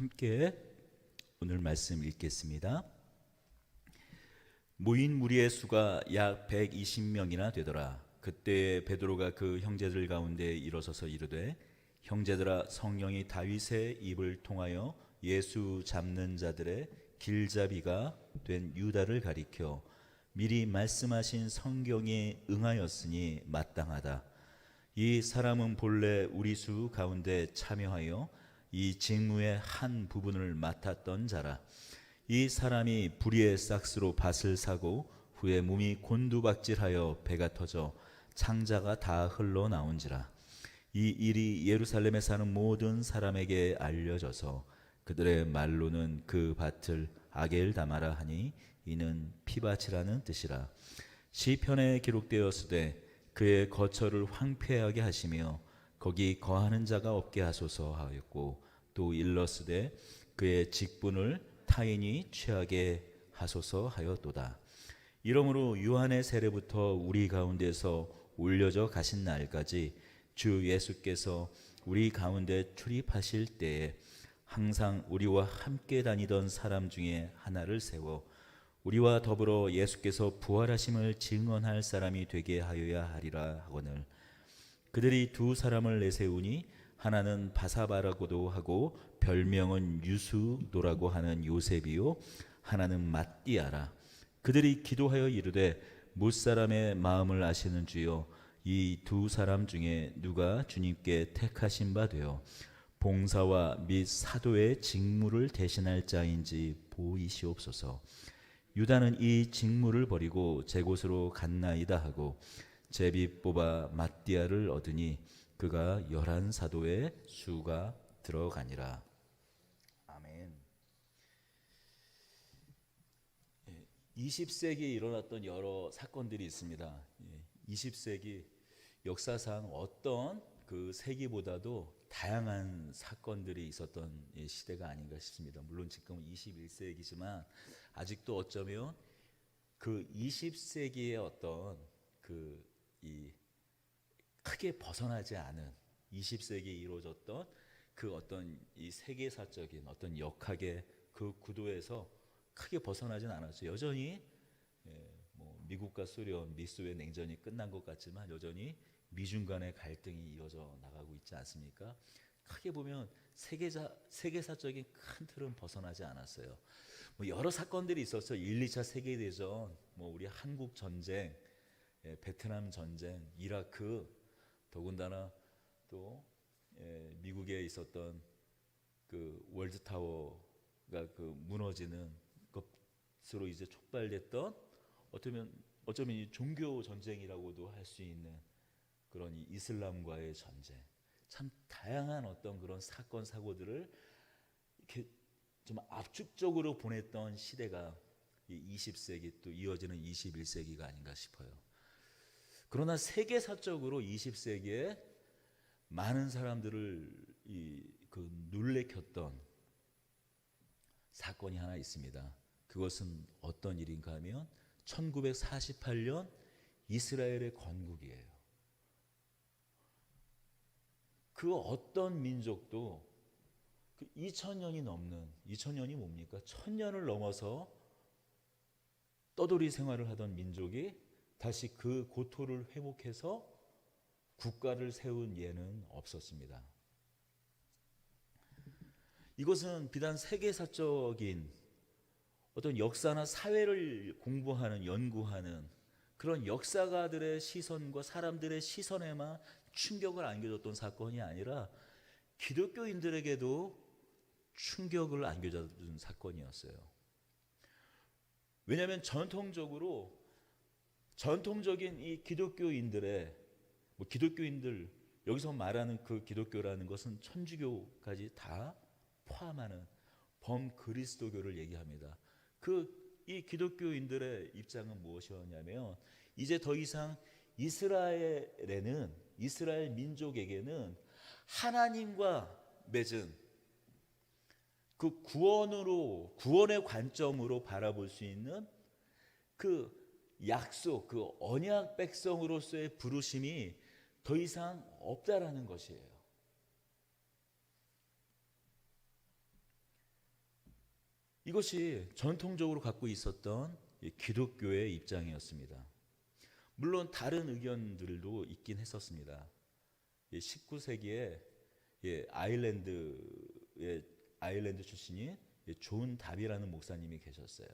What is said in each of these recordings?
함께 오늘 말씀 읽겠습니다. 모인 무리의 수가 약 120명이나 되더라. 그때 베드로가 그 형제들 가운데 일어서서 이르되, 형제들아, 성령이 다윗의 입을 통하여 예수 잡는 자들의 길잡이가 된 유다를 가리켜 미리 말씀하신 성경에 응하였으니 마땅하다. 이 사람은 본래 우리 수 가운데 참여하여 이 직무의 한 부분을 맡았던 자라. 이 사람이 불의의 싹스로 밭을 사고 후에 몸이 곤두박질하여 배가 터져 창자가 다 흘러나온지라. 이 일이 예루살렘에 사는 모든 사람에게 알려져서 그들의 말로는 그 밭을 아겔다마라 하니 이는 피밭이라는 뜻이라. 시편에 기록되었으되 그의 거처를 황폐하게 하시며 거기 거하는 자가 없게 하소서 하였고, 또 일렀으되 그의 직분을 타인이 취하게 하소서 하였도다. 이러므로 유한의 세례부터 우리 가운데서 올려져 가신 날까지 주 예수께서 우리 가운데 출입하실 때에 항상 우리와 함께 다니던 사람 중에 하나를 세워 우리와 더불어 예수께서 부활하심을 증언할 사람이 되게 하여야 하리라 하거늘, 그들이 두 사람을 내세우니 하나는 바사바라고도 하고 별명은 유수도라고 하는 요셉이요, 하나는 mat띠아라. 그들이 기도하여 이르되, 못사람의 마음을 아시는 주여, 이 두 사람 중에 누가 주님께 택하신 바 되어 봉사와 및 사도의 직무를 대신할 자인지 보이시옵소서. 유다는 이 직무를 버리고 제 곳으로 갔나이다 하고 제비 뽑아 mat띠아를 얻으니 그가 11사도의 수가 들어가니라. 아멘. 20세기에 일어났던 여러 사건들이 있습니다. 20세기 역사상 어떤 그 세기보다도 다양한 사건들이 있었던 시대가 아닌가 싶습니다. 물론 지금은 21세기지만 아직도 어쩌면 그 20세기의 어떤 이 크게 벗어나지 않은 20세기에 이루어졌던 그 어떤 이 세계사적인 어떤 역학의 그 구도에서 크게 벗어나진 않았어요. 여전히 미국과 소련, 미소의 냉전이 끝난 것 같지만 여전히 미중 간의 갈등이 이어져 나가고 있지 않습니까? 크게 보면 세계사적인 큰 틀은 벗어나지 않았어요. 여러 사건들이 있었어요. 1, 2차 세계대전, 우리 한국 전쟁, 베트남 전쟁, 이라크, 더군다나 또 미국에 있었던 그 월드타워가 그 무너지는 것으로 이제 촉발됐던 어쩌면 이 종교 전쟁이라고도 할 수 있는 그런 이 이슬람과의 전쟁, 참 다양한 어떤 그런 사건 사고들을 이렇게 좀 압축적으로 보냈던 시대가 이 20세기 또 이어지는 21세기가 아닌가 싶어요. 그러나 세계사적으로 20세기에 많은 사람들을 놀래켰던 사건이 하나 있습니다. 그것은 어떤 일인가 하면 1948년 이스라엘의 건국이에요. 그 어떤 민족도 2000년이 넘는, 2000년이 뭡니까? 1000년을 넘어서 떠돌이 생활을 하던 민족이 다시 그 고토를 회복해서 국가를 세운 예는 없었습니다. 이것은 비단 세계사적인 어떤 역사나 사회를 공부하는, 연구하는 그런 역사가들의 시선과 사람들의 시선에만 충격을 안겨줬던 사건이 아니라 기독교인들에게도 충격을 안겨준 사건이었어요. 왜냐하면 전통적인 이 기독교인들의 기독교인들, 여기서 말하는 그 기독교라는 것은 천주교까지 다 포함하는 범그리스도교를 얘기합니다. 이 기독교인들의 입장은 무엇이었냐면, 이제 더 이상 이스라엘 민족에게는 하나님과 맺은 그 구원의 관점으로 바라볼 수 있는 그 약속, 그 언약 백성으로서의 부르심이 더 이상 없다라는 것이에요. 이것이 전통적으로 갖고 있었던 기독교의 입장이었습니다. 물론 다른 의견들도 있긴 했었습니다. 19세기에 아일랜드 출신이 존 답이라는 목사님이 계셨어요.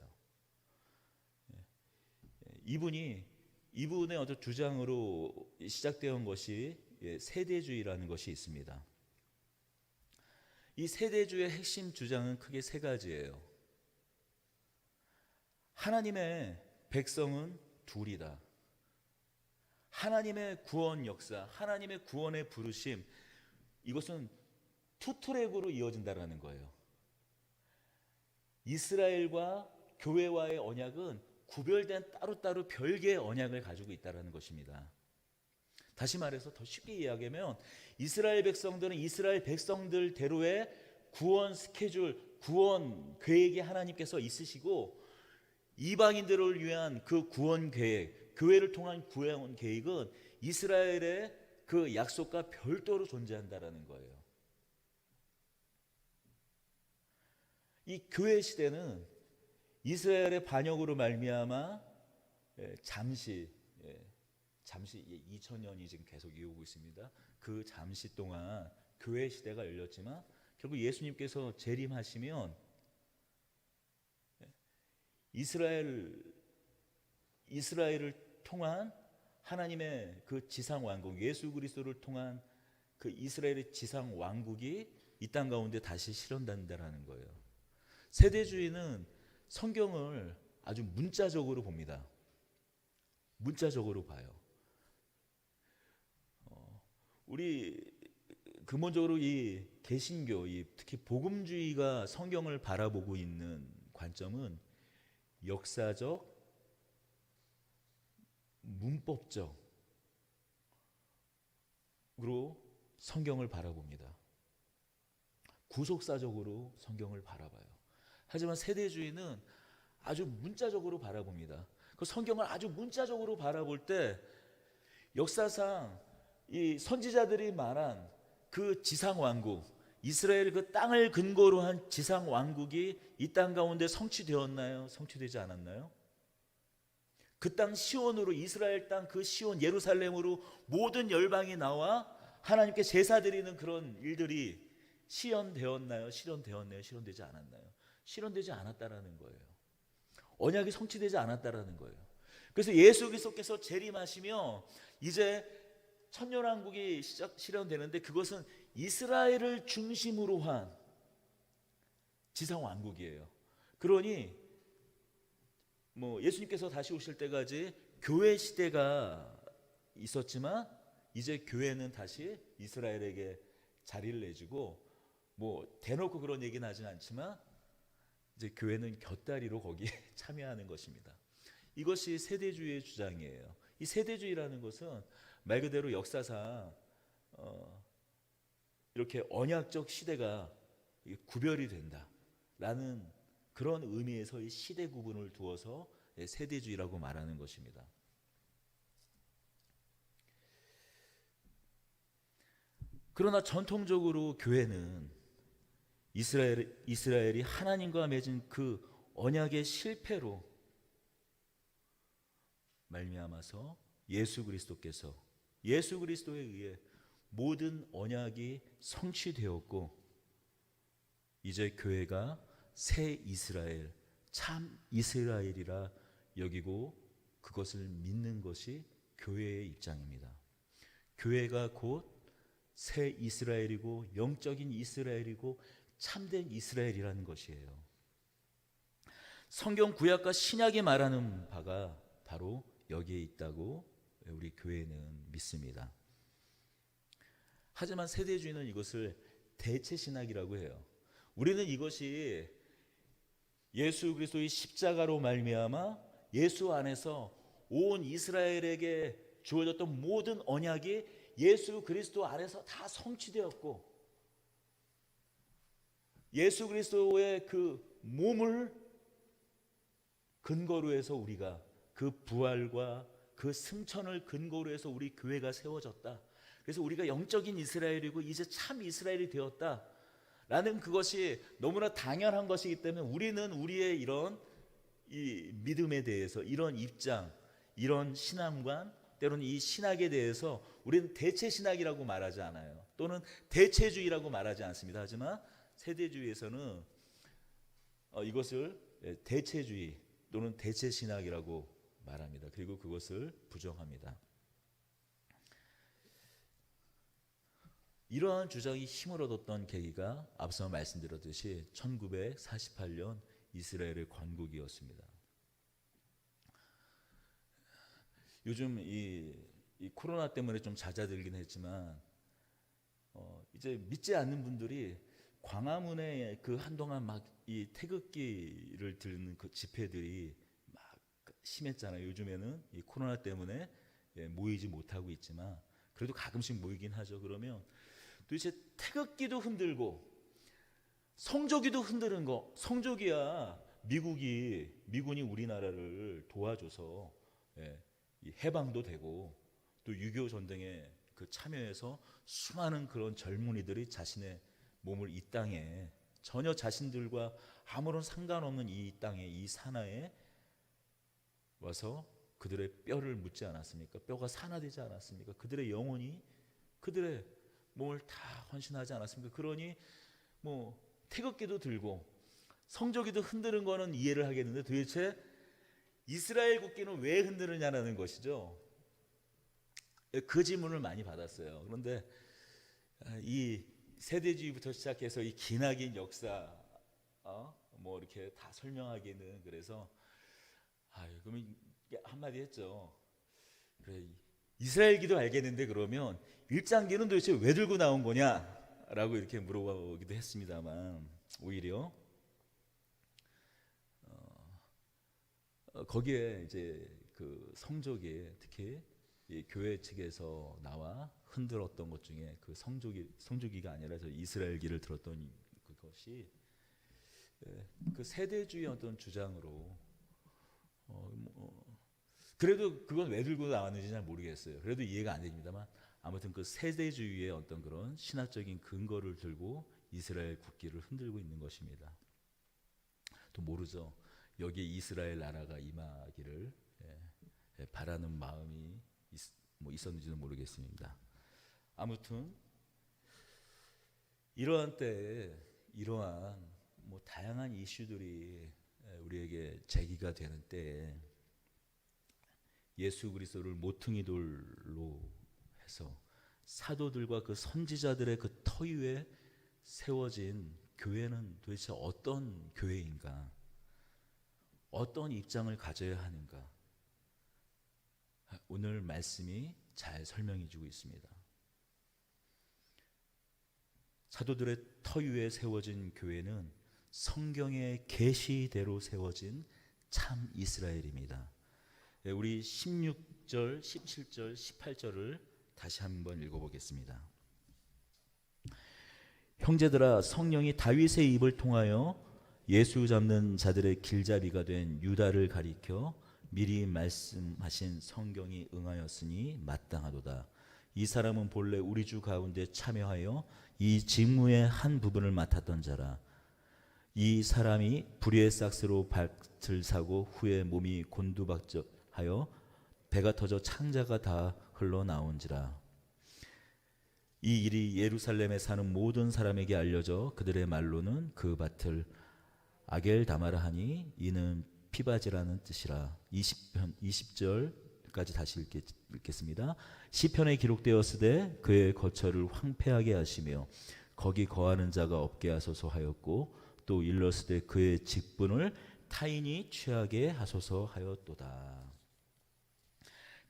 이분의 어떤 주장으로 시작되어 것이 세대주의라는 것이 있습니다. 이 세대주의의 핵심 주장은 크게 세 가지예요. 하나님의 백성은 둘이다. 하나님의 구원 역사, 하나님의 구원의 부르심, 이것은 투트랙으로 이어진다는 거예요. 이스라엘과 교회와의 언약은 구별된 따로따로 별개의 언약을 가지고 있다는 것입니다. 다시 말해서 더 쉽게 이야기하면 이스라엘 백성들은 이스라엘 백성들대로의 구원 스케줄, 구원 계획이 하나님께서 있으시고, 이방인들을 위한 그 구원 계획, 교회를 통한 구원 계획은 이스라엘의 그 약속과 별도로 존재한다는 거예요. 이 교회 시대는 이스라엘의 반역으로 말미암아 잠시 2000년이 지금 계속 이어오고 있습니다. 그 잠시 동안 교회 시대가 열렸지만 결국 예수님께서 재림하시면 이스라엘을 통한 하나님의 그 지상 왕국, 예수 그리스도를 통한 그 이스라엘의 지상 왕국이 이 땅 가운데 다시 실현된다는 거예요. 세대주의는 성경을 아주 문자적으로 봅니다. 문자적으로 봐요. 우리 근본적으로 이 개신교, 특히 복음주의가 성경을 바라보고 있는 관점은 역사적, 문법적으로 성경을 바라봅니다. 구속사적으로 성경을 바라봐요. 하지만 세대주의는 아주 문자적으로 바라봅니다. 그 성경을 아주 문자적으로 바라볼 때 역사상 이 선지자들이 말한 그 지상 왕국, 이스라엘 그 땅을 근거로 한 지상 왕국이 이 땅 가운데 성취되었나요? 성취되지 않았나요? 그 땅 시온으로, 이스라엘 땅 그 시온 예루살렘으로 모든 열방이 나와 하나님께 제사 드리는 그런 일들이 실현되었나요? 실현되었나요? 실현되지 않았나요? 실현되지 않았다라는 거예요. 언약이 성취되지 않았다라는 거예요. 그래서 예수 그리스도께서 재림하시며 이제 천년왕국이 실현되는데, 그것은 이스라엘을 중심으로 한 지상왕국이에요. 그러니 예수님께서 다시 오실 때까지 교회 시대가 있었지만 이제 교회는 다시 이스라엘에게 자리를 내주고, 대놓고 그런 얘기는 하진 않지만 이제 교회는 곁다리로 거기에 참여하는 것입니다. 이것이 세대주의의 주장이에요. 이 세대주의라는 것은 말 그대로 역사상 이렇게 언약적 시대가 구별이 된다라는 그런 의미에서 이 시대 구분을 두어서 세대주의라고 말하는 것입니다. 그러나 전통적으로 교회는 이스라엘이 하나님과 맺은 그 언약의 실패로 말미암아서 예수 그리스도에 의해 모든 언약이 성취되었고, 이제 교회가 새 이스라엘, 참 이스라엘이라 여기고 그것을 믿는 것이 교회의 입장입니다. 교회가 곧 새 이스라엘이고 영적인 이스라엘이고 참된 이스라엘이라는 것이에요. 성경 구약과 신약이 말하는 바가 바로 여기에 있다고 우리 교회는 믿습니다. 하지만 세대주의는 이것을 대체 신학이라고 해요. 우리는 이것이 예수 그리스도의 십자가로 말미암아 예수 안에서 온 이스라엘에게 주어졌던 모든 언약이 예수 그리스도 안에서 다 성취되었고, 예수 그리스도의 그 몸을 근거로 해서 우리가 그 부활과 그 승천을 근거로 해서 우리 교회가 세워졌다. 그래서 우리가 영적인 이스라엘이고 이제 참 이스라엘이 되었다 라는 그것이 너무나 당연한 것이기 때문에 우리는 우리의 이런 이 믿음에 대해서, 이런 입장, 이런 신앙관, 때로는 이 신학에 대해서 우리는 대체 신학이라고 말하지 않아요. 또는 대체주의라고 말하지 않습니다. 하지만 세대주의에서는 이것을 대체주의 또는 대체 신학이라고 말합니다. 그리고 그것을 부정합니다. 이러한 주장이 힘을 얻었던 계기가 앞서 말씀드렸듯이 1948년 이스라엘의 건국이었습니다. 요즘 이 코로나 때문에 좀 잦아들긴 했지만 이제 믿지 않는 분들이 광화문에 그 한동안 막 이 태극기를 들는 그 집회들이 막 심했잖아요. 요즘에는 이 코로나 때문에 모이지 못하고 있지만 그래도 가끔씩 모이긴 하죠. 그러면 도대체 태극기도 흔들고 성조기도 흔드는 거, 성조기야 미군이 우리나라를 도와줘서 이 해방도 되고 또 6.25 전쟁에 그 참여해서 수많은 그런 젊은이들이 자신의 몸을 이 땅에 전혀 자신들과 아무런 상관없는 이 땅에, 이 산하에 와서 그들의 뼈를 묻지 않았습니까? 뼈가 산화되지 않았습니까? 그들의 영혼이 그들의 몸을 다 헌신하지 않았습니까? 그러니 뭐 태극기도 들고 성조기도 흔드는 거는 이해를 하겠는데 도대체 이스라엘 국기는 왜 흔드느냐는 것이죠. 그 질문을 많이 받았어요. 그런데 이 세대주의부터 시작해서 이 기나긴 역사 뭐 이렇게 다 설명하기는 그래서 그러면 한마디 했죠. 그래, 이스라엘기도 알겠는데 그러면 일장기는 도대체 왜 들고 나온 거냐라고 이렇게 물어보기도 했습니다만 오히려 거기에 이제 그 성조기에 특히 이 교회 측에서 나와 흔들었던 것 중에 그 성조기가 아니라 저 이스라엘기를 들었던 그것이 그 세대주의 어떤 주장으로 그래도 그건 왜 들고 나왔는지 잘 모르겠어요. 그래도 이해가 안 됩니다만 아무튼 그 세대주의의 어떤 그런 신학적인 근거를 들고 이스라엘 국기를 흔들고 있는 것입니다. 또 모르죠. 여기에 이스라엘 나라가 임하기를 바라는 마음이 있었는지는 모르겠습니다. 아무튼 이러한 때에 이러한 다양한 이슈들이 우리에게 제기가 되는 때에 예수 그리스도를 모퉁이 돌로 해서 사도들과 그 선지자들의 그 터 위에 세워진 교회는 도대체 어떤 교회인가? 어떤 입장을 가져야 하는가? 오늘 말씀이 잘 설명해 주고 있습니다. 사도들의 터 위에 세워진 교회는 성경의 계시대로 세워진 참 이스라엘입니다. 우리 16절, 17절, 18절을 다시 한번 읽어보겠습니다. 형제들아, 성령이 다윗의 입을 통하여 예수 잡는 자들의 길잡이가 된 유다를 가리켜 미리 말씀하신 성경이 응하였으니 마땅하도다. 이 사람은 본래 우리 주 가운데 참여하여 이 직무의 한 부분을 맡았던 자라. 이 사람이 불의의 싹스로 밭을 사고 후에 몸이 곤두박질하여 배가 터져 창자가 다 흘러나온지라. 이 일이 예루살렘에 사는 모든 사람에게 알려져 그들의 말로는 그 밭을 아겔다마라 하니 이는 피바지라는 뜻이라. 20절까지 다시 읽겠습니다. 시편에 기록되었으되 그의 거처를 황폐하게 하시며 거기 거하는 자가 없게 하소서 하였고 또 일렀으되 그의 직분을 타인이 취하게 하소서 하였도다.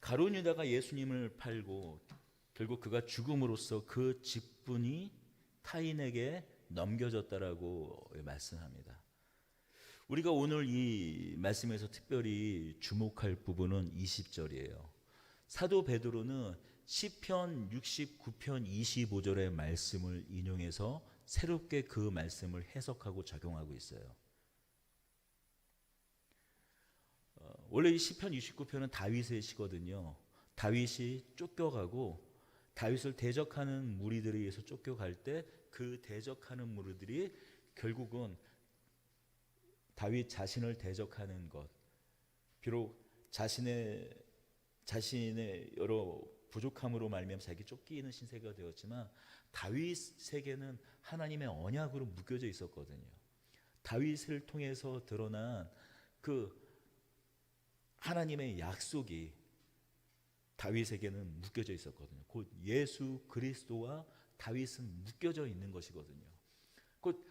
가룟 유다가 예수님을 팔고 결국 그가 죽음으로써 그 직분이 타인에게 넘겨졌다라고 말씀합니다. 우리가 오늘 이 말씀에서 특별히 주목할 부분은 20절이에요. 사도 베드로는 시편 69편 25절의 말씀을 인용해서 새롭게 그 말씀을 해석하고 적용하고 있어요. 원래 이 시편 69편은 다윗의 시거든요. 다윗이 쫓겨가고 다윗을 대적하는 무리들에 의해서 쫓겨갈 때 그 대적하는 무리들이 결국은 다윗 자신을 대적하는 것, 비록 자신의 여러 부족함으로 말미암아 자기 쫓기는 신세가 되었지만 다윗에게는 하나님의 언약으로 묶여져 있었거든요. 다윗을 통해서 드러난 그 하나님의 약속이 다윗에게는 묶여져 있었거든요. 곧 예수 그리스도와 다윗은 묶여져 있는 것이거든요. 곧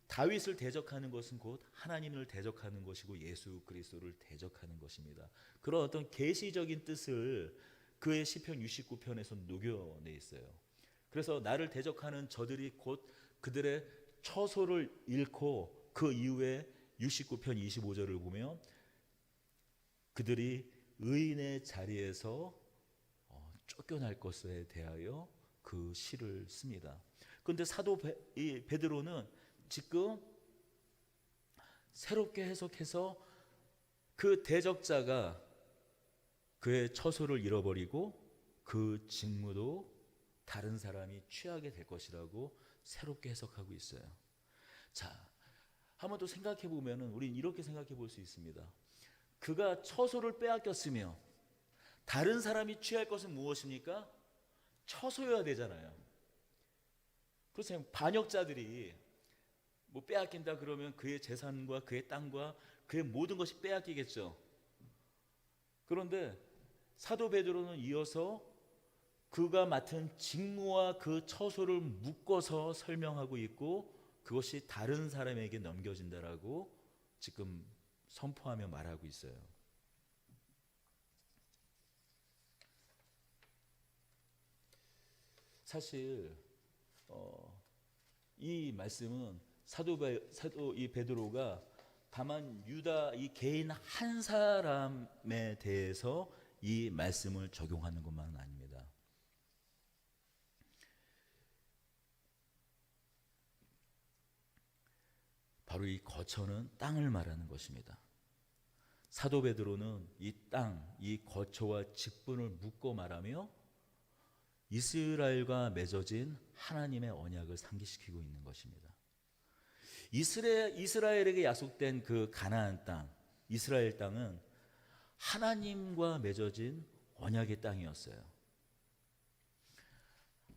다윗을 대적하는 것은 곧 하나님을 대적하는 것이고 예수 그리스도를 대적하는 것입니다. 그런 어떤 계시적인 뜻을 그의 시편 69편에서 녹여내 있어요. 그래서 나를 대적하는 저들이 곧 그들의 처소를 잃고 그 이후에 69편 25절을 보면 그들이 의인의 자리에서 쫓겨날 것에 대하여 그 시를 씁니다. 그런데 사도 베드로는 지금 새롭게 해석해서 그 대적자가 그의 처소를 잃어버리고 그 직무도 다른 사람이 취하게 될 것이라고 새롭게 해석하고 있어요. 자, 한번 또 생각해 보면 우린 이렇게 생각해 볼 수 있습니다. 그가 처소를 빼앗겼으며 다른 사람이 취할 것은 무엇입니까? 처소여야 되잖아요. 그렇죠. 반역자들이 뭐 빼앗긴다 그러면 그의 재산과 그의 땅과 그의 모든 것이 빼앗기겠죠. 그런데 사도 베드로는 이어서 그가 맡은 직무와 그 처소를 묶어서 설명하고 있고 그것이 다른 사람에게 넘겨진다라고 지금 선포하며 말하고 있어요. 사실 이 말씀은 사도 이 베드로가 다만 유다 이 개인 한 사람에 대해서 이 말씀을 적용하는 것만은 아닙니다. 바로 이 거처는 땅을 말하는 것입니다. 사도 베드로는 이 땅, 이 거처와 직분을 묶어 말하며 이스라엘과 맺어진 하나님의 언약을 상기시키고 있는 것입니다. 이스라엘에게 약속된 그 가나안 땅, 이스라엘 땅은 하나님과 맺어진 언약의 땅이었어요.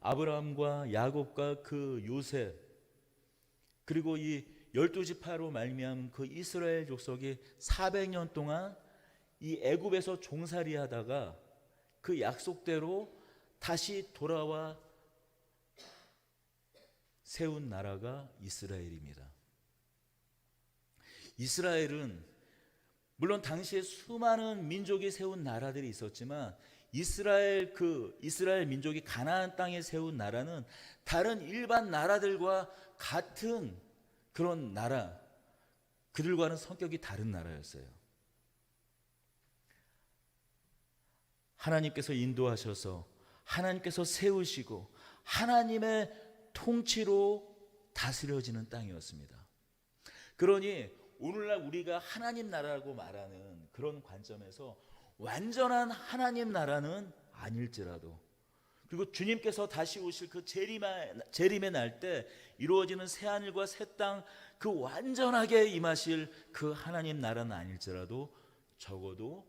아브라함과 야곱과 그 요셉 그리고 이 12지파로 말미암은 그 이스라엘 족속이 400년 동안 이 애굽에서 종살이 하다가 그 약속대로 다시 돌아와 세운 나라가 이스라엘입니다. 이스라엘은 물론 당시에 수많은 민족이 세운 나라들이 있었지만 이스라엘 민족이 가나안 땅에 세운 나라는 다른 일반 나라들과 같은 그런 나라, 그들과는 성격이 다른 나라였어요. 하나님께서 인도하셔서 하나님께서 세우시고 하나님의 통치로 다스려지는 땅이었습니다. 그러니 오늘날 우리가 하나님 나라라고 말하는 그런 관점에서 완전한 하나님 나라는 아닐지라도 그리고 주님께서 다시 오실 그 재림의 날 때 이루어지는 새하늘과 새 땅 그 완전하게 임하실 그 하나님 나라는 아닐지라도 적어도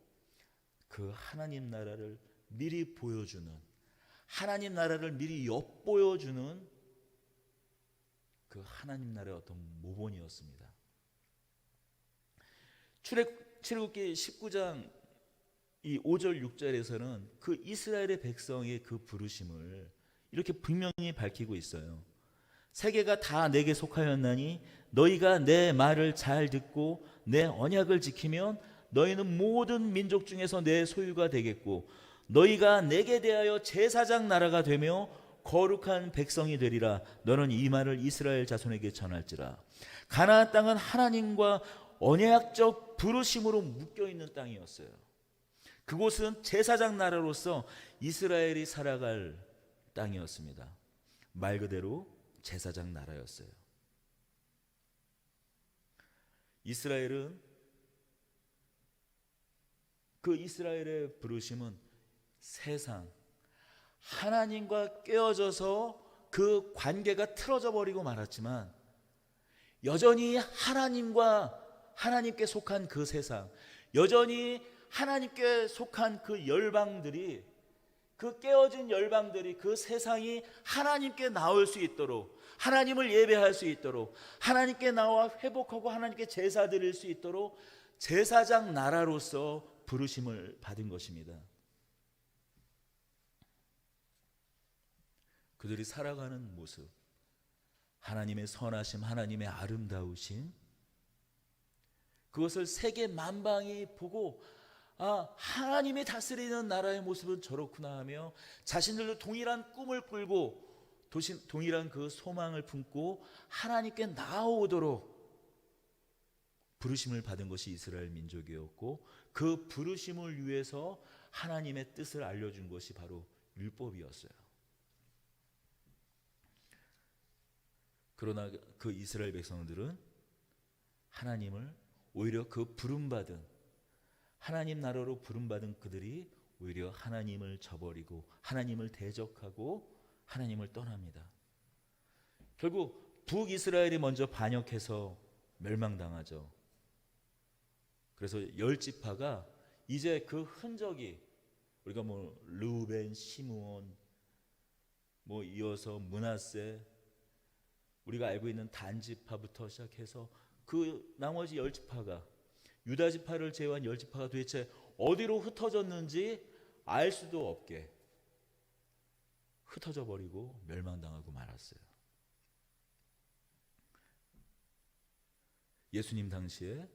그 하나님 나라를 미리 보여주는 하나님 나라를 미리 엿보여주는 그 하나님 나라의 어떤 모본이었습니다. 출애굽기 19장 이 5절 6절에서는 그 이스라엘의 백성의 그 부르심을 이렇게 분명히 밝히고 있어요. 세계가 다 내게 속하였나니 너희가 내 말을 잘 듣고 내 언약을 지키면 너희는 모든 민족 중에서 내 소유가 되겠고 너희가 내게 대하여 제사장 나라가 되며 거룩한 백성이 되리라. 너는 이 말을 이스라엘 자손에게 전할지라. 가나안 땅은 하나님과 언약적 부르심으로 묶여있는 땅이었어요. 그곳은 제사장 나라로서 이스라엘이 살아갈 땅이었습니다. 말 그대로 제사장 나라였어요. 이스라엘은 그 이스라엘의 부르심은 세상 하나님과 깨어져서 그 관계가 틀어져 버리고 말았지만 여전히 하나님께 속한 그 세상, 여전히 하나님께 속한 그 열방들이, 그 깨어진 열방들이, 그 세상이 하나님께 나올 수 있도록, 하나님을 예배할 수 있도록, 하나님께 나와 회복하고 하나님께 제사 드릴 수 있도록 제사장 나라로서 부르심을 받은 것입니다. 그들이 살아가는 모습, 하나님의 선하심, 하나님의 아름다우심, 그것을 세계 만방이 보고 하나님이 다스리는 나라의 모습은 저렇구나 하며 자신들도 동일한 꿈을 꾸고 동일한 그 소망을 품고 하나님께 나아오도록 부르심을 받은 것이 이스라엘 민족이었고, 그 부르심을 위해서 하나님의 뜻을 알려준 것이 바로 율법이었어요. 그러나 그 이스라엘 백성들은 하나님을 오히려 그 부름받은, 하나님 나라로 부름받은 그들이 오히려 하나님을 저버리고 하나님을 대적하고 하나님을 떠납니다. 결국 북이스라엘이 먼저 반역해서 멸망당하죠. 그래서 10지파가 이제 그 흔적이, 우리가 르우벤, 시므온, 이어서 므낫세, 우리가 알고 있는 단 지파부터 시작해서 그 나머지 10지파가, 유다 지파를 제외한 10지파가 도대체 어디로 흩어졌는지 알 수도 없게 흩어져 버리고 멸망당하고 말았어요. 예수님 당시에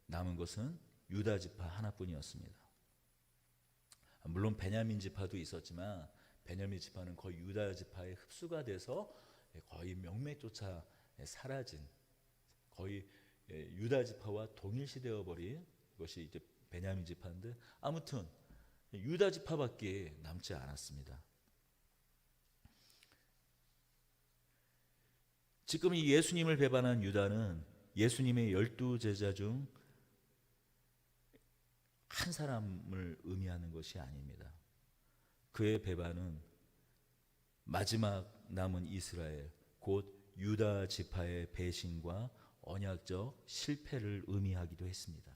남은 것은 유다 지파 하나뿐이었습니다. 물론 베냐민 지파도 있었지만 베냐민 지파는 거의 유다 지파에 흡수가 돼서 거의 명맥조차 사라진, 거의 유다 지파와 동일시되어 버린 것이 이제 베냐민 지파인데, 아무튼 유다 지파밖에 남지 않았습니다. 지금 이 예수님을 배반한 유다는 예수님의 12제자 중 한 사람을 의미하는 것이 아닙니다. 그의 배반은 마지막 남은 이스라엘, 곧 유다 지파의 배신과 언약적 실패를 의미하기도 했습니다.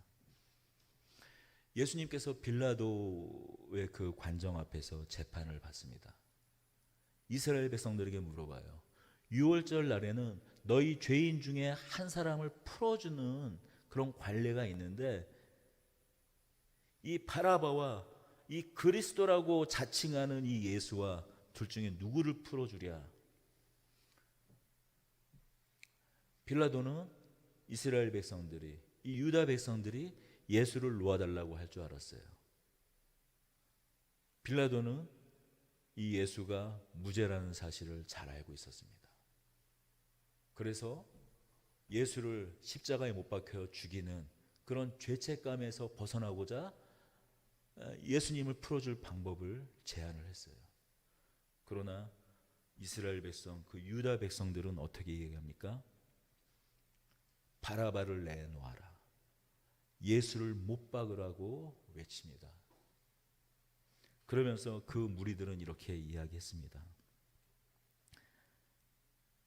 예수님께서 빌라도의 그 관정 앞에서 재판을 받습니다. 이스라엘 백성들에게 물어봐요. 유월절 날에는 너희 죄인 중에 한 사람을 풀어주는 그런 관례가 있는데, 이 바라바와 이 그리스도라고 자칭하는 이 예수와 둘 중에 누구를 풀어주랴? 빌라도는 이스라엘 백성들이, 이 유다 백성들이 예수를 놓아달라고 할 줄 알았어요. 빌라도는 이 예수가 무죄라는 사실을 잘 알고 있었습니다. 그래서 예수를 십자가에 못 박혀 죽이는 그런 죄책감에서 벗어나고자 예수님을 풀어줄 방법을 제안을 했어요. 그러나 이스라엘 백성, 그 유다 백성들은 어떻게 얘기합니까? 바라바를 내놓아라, 예수를 못 박으라고 외칩니다. 그러면서 그 무리들은 이렇게 이야기했습니다.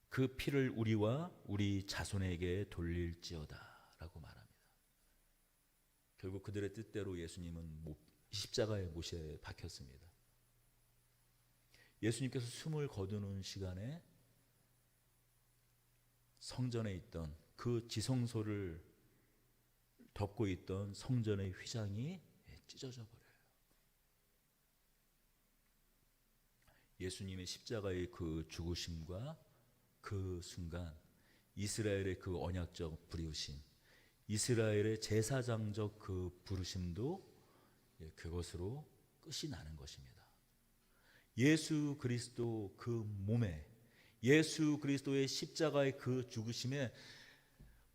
그 피를 우리와 우리 자손에게 돌릴지어다 라고 말합니다. 결국 그들의 뜻대로 예수님은 십자가에 못에 박혔습니다. 예수님께서 숨을 거두는 시간에 성전에 있던 그 지성소를 덮고 있던 성전의 휘장이 찢어져 버려요. 예수님의 십자가의 그 죽으심과 그 순간 이스라엘의 그 언약적 부르심, 이스라엘의 제사장적 그 부르심도 그것으로 끝이 나는 것입니다. 예수 그리스도 그 몸에, 예수 그리스도의 십자가의 그 죽으심에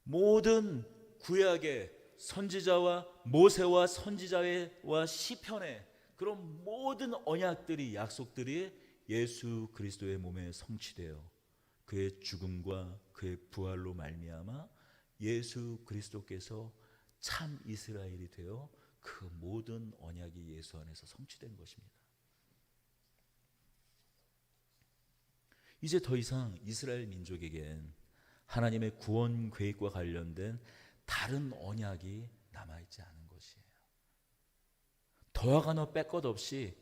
모든 구약의 선지자와 모세와 선지자와 시편의 그런 모든 언약들이, 약속들이 예수 그리스도의 몸에 성취되어 그의 죽음과 그의 부활로 말미암아 예수 그리스도께서 참 이스라엘이 되어 그 모든 언약이 예수 안에서 성취된 것입니다. 이제 더 이상 이스라엘 민족에겐 하나님의 구원 계획과 관련된 다른 언약이 남아있지 않은 것이에요. 더하거나 뺄 것 없이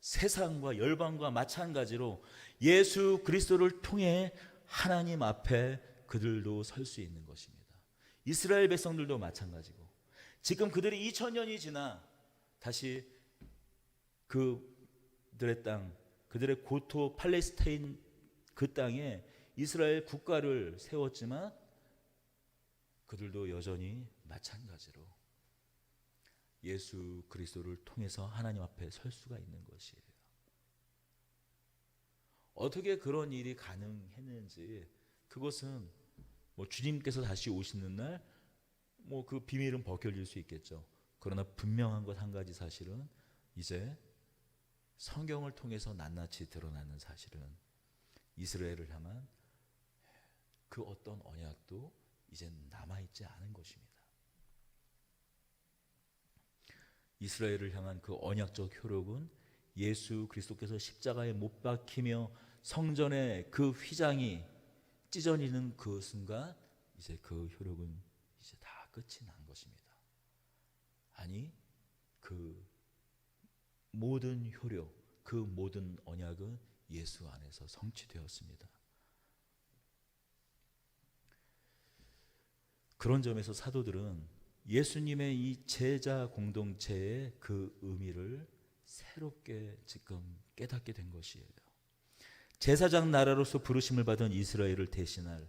세상과 열방과 마찬가지로 예수 그리스도를 통해 하나님 앞에 그들도 설 수 있는 것입니다. 이스라엘 백성들도 마찬가지고, 지금 그들이 2000년이 지나 다시 그들의 땅, 그들의 고토 팔레스타인 그 땅에 이스라엘 국가를 세웠지만 그들도 여전히 마찬가지로 예수 그리스도를 통해서 하나님 앞에 설 수가 있는 것이에요. 어떻게 그런 일이 가능했는지, 그것은 주님께서 다시 오시는 날 그 비밀은 벗겨질 수 있겠죠. 그러나 분명한 것 한 가지 사실은, 이제 성경을 통해서 낱낱이 드러나는 사실은 이스라엘을 향한 그 어떤 언약도 이제 남아있지 않은 것입니다. 이스라엘을 향한 그 언약적 효력은 예수 그리스도께서 십자가에 못 박히며 성전의 그 휘장이 찢어지는 그 순간 이제 그 효력은 이제 다 끝이 난 것입니다. 아니, 그 모든 효력, 그 모든 언약은 예수 안에서 성취되었습니다. 그런 점에서 사도들은 예수님의 이 제자 공동체의 그 의미를 새롭게 지금 깨닫게 된 것이에요. 제사장 나라로서 부르심을 받은 이스라엘을 대신할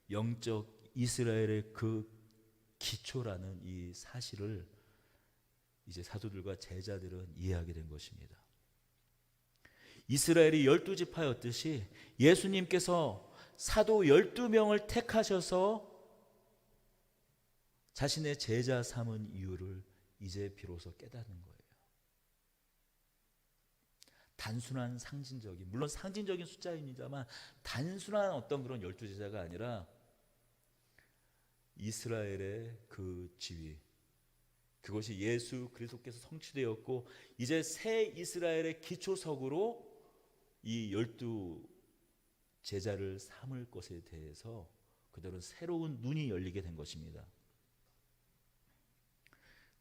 영적 이스라엘의 그 기초라는 이 사실을 이제 사도들과 제자들은 이해하게 된 것입니다. 이스라엘이 12지파였듯이 예수님께서 사도 12명을 택하셔서 자신의 제자 삼은 이유를 이제 비로소 깨닫는 거예요. 단순한 상징적인, 물론 상징적인 숫자입니다만 단순한 어떤 그런 12제자가 아니라 이스라엘의 그 지위, 그것이 예수 그리스도께서 성취되었고 이제 새 이스라엘의 기초석으로 이 12제자를 삼을 것에 대해서 그들은 새로운 눈이 열리게 된 것입니다.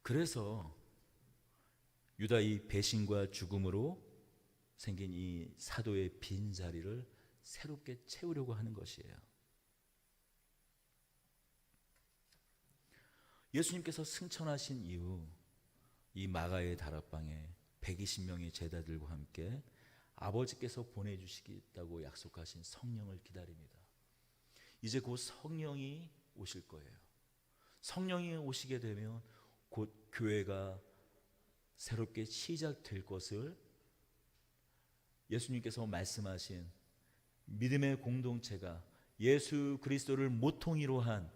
그래서 유다의 배신과 죽음으로 생긴 이 사도의 빈자리를 새롭게 채우려고 하는 것이에요. 예수님께서 승천하신 이후 이 마가의 다락방에 120명의 제자들과 함께 아버지께서 보내주시겠다고 약속하신 성령을 기다립니다. 이제 곧 성령이 오실 거예요. 성령이 오시게 되면 곧 교회가 새롭게 시작될 것을 예수님께서 말씀하신 믿음의 공동체가 예수 그리스도를 모퉁이로 한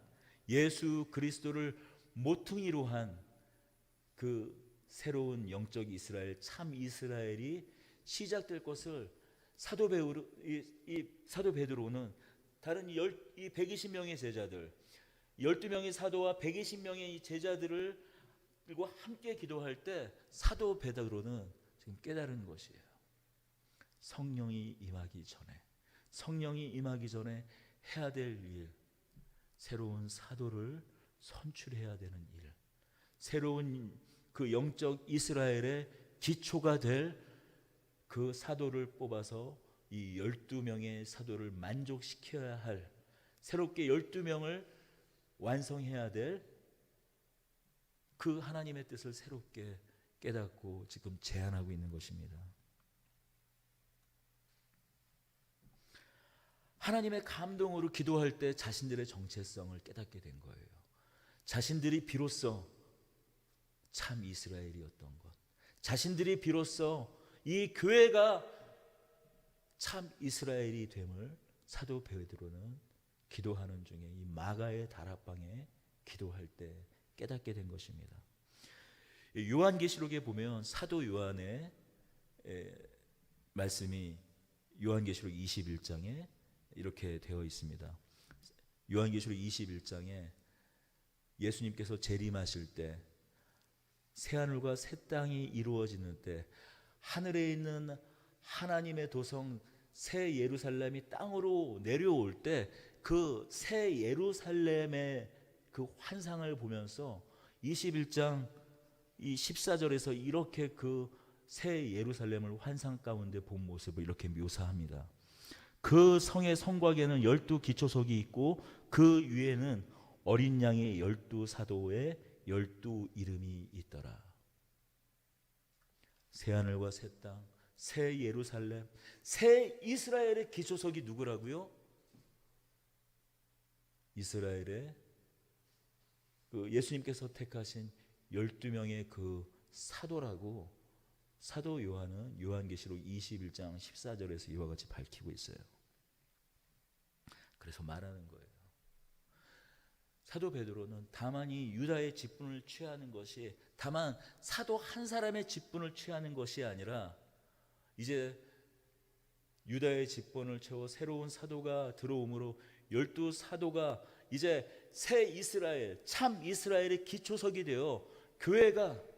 그 새로운 영적 이스라엘, 참 이스라엘이 시작될 것을 사도 베드로는 다른 이 120명의 제자들, 12명의 사도와 120명의 이 제자들을 그리고 함께 기도할 때 사도 베드로는 지금 깨달은 것이에요. 성령이 임하기 전에 해야 될 일, 새로운 사도를 선출해야 되는 일, 새로운 그 영적 이스라엘의 기초가 될 그 사도를 뽑아서 이 12명의 사도를 만족시켜야 할, 새롭게 12명을 완성해야 될 그 하나님의 뜻을 새롭게 깨닫고 지금 제안하고 있는 것입니다. 하나님의 감동으로 기도할 때 자신들의 정체성을 깨닫게 된 거예요. 자신들이 비로소 참 이스라엘이었던 것, 자신들이 비로소 이 교회가 참 이스라엘이 됨을 사도 베드로는 기도하는 중에 이 마가의 다락방에 기도할 때 깨닫게 된 것입니다. 요한계시록에 보면 사도 요한의 말씀이 요한계시록 21장에 이렇게 되어 있습니다. 요한계시록 21장에 예수님께서 재림하실 때, 새하늘과 새 땅이 이루어지는 때, 하늘에 있는 하나님의 도성 새 예루살렘이 땅으로 내려올 때 그 새 예루살렘의 그 환상을 보면서 21장 이 14절에서 이렇게 그 새 예루살렘을 환상 가운데 본 모습을 이렇게 묘사합니다. 그 성의 성곽에는 12기초석이 있고 그 위에는 어린 양의 12사도의 12 이름이 있더라. 새하늘과 새 땅, 새 예루살렘, 새 이스라엘의 기초석이 누구라고요? 이스라엘의 그 예수님께서 택하신 12명의 그 사도라고 사도 요한은 요한계시록 21장 14절에서 이와 같이 밝히고 있어요. 그래서 말하는 거예요. 사도 베드로는 다만 이 유다의 직분을 취하는 것이 다만 사도 한 사람의 직분을 취하는 것이 아니라 이제 유다의 직분을 채워 새로운 사도가 들어오므로 12사도가 이제 새 이스라엘, 참 이스라엘의 기초석이 되어 교회가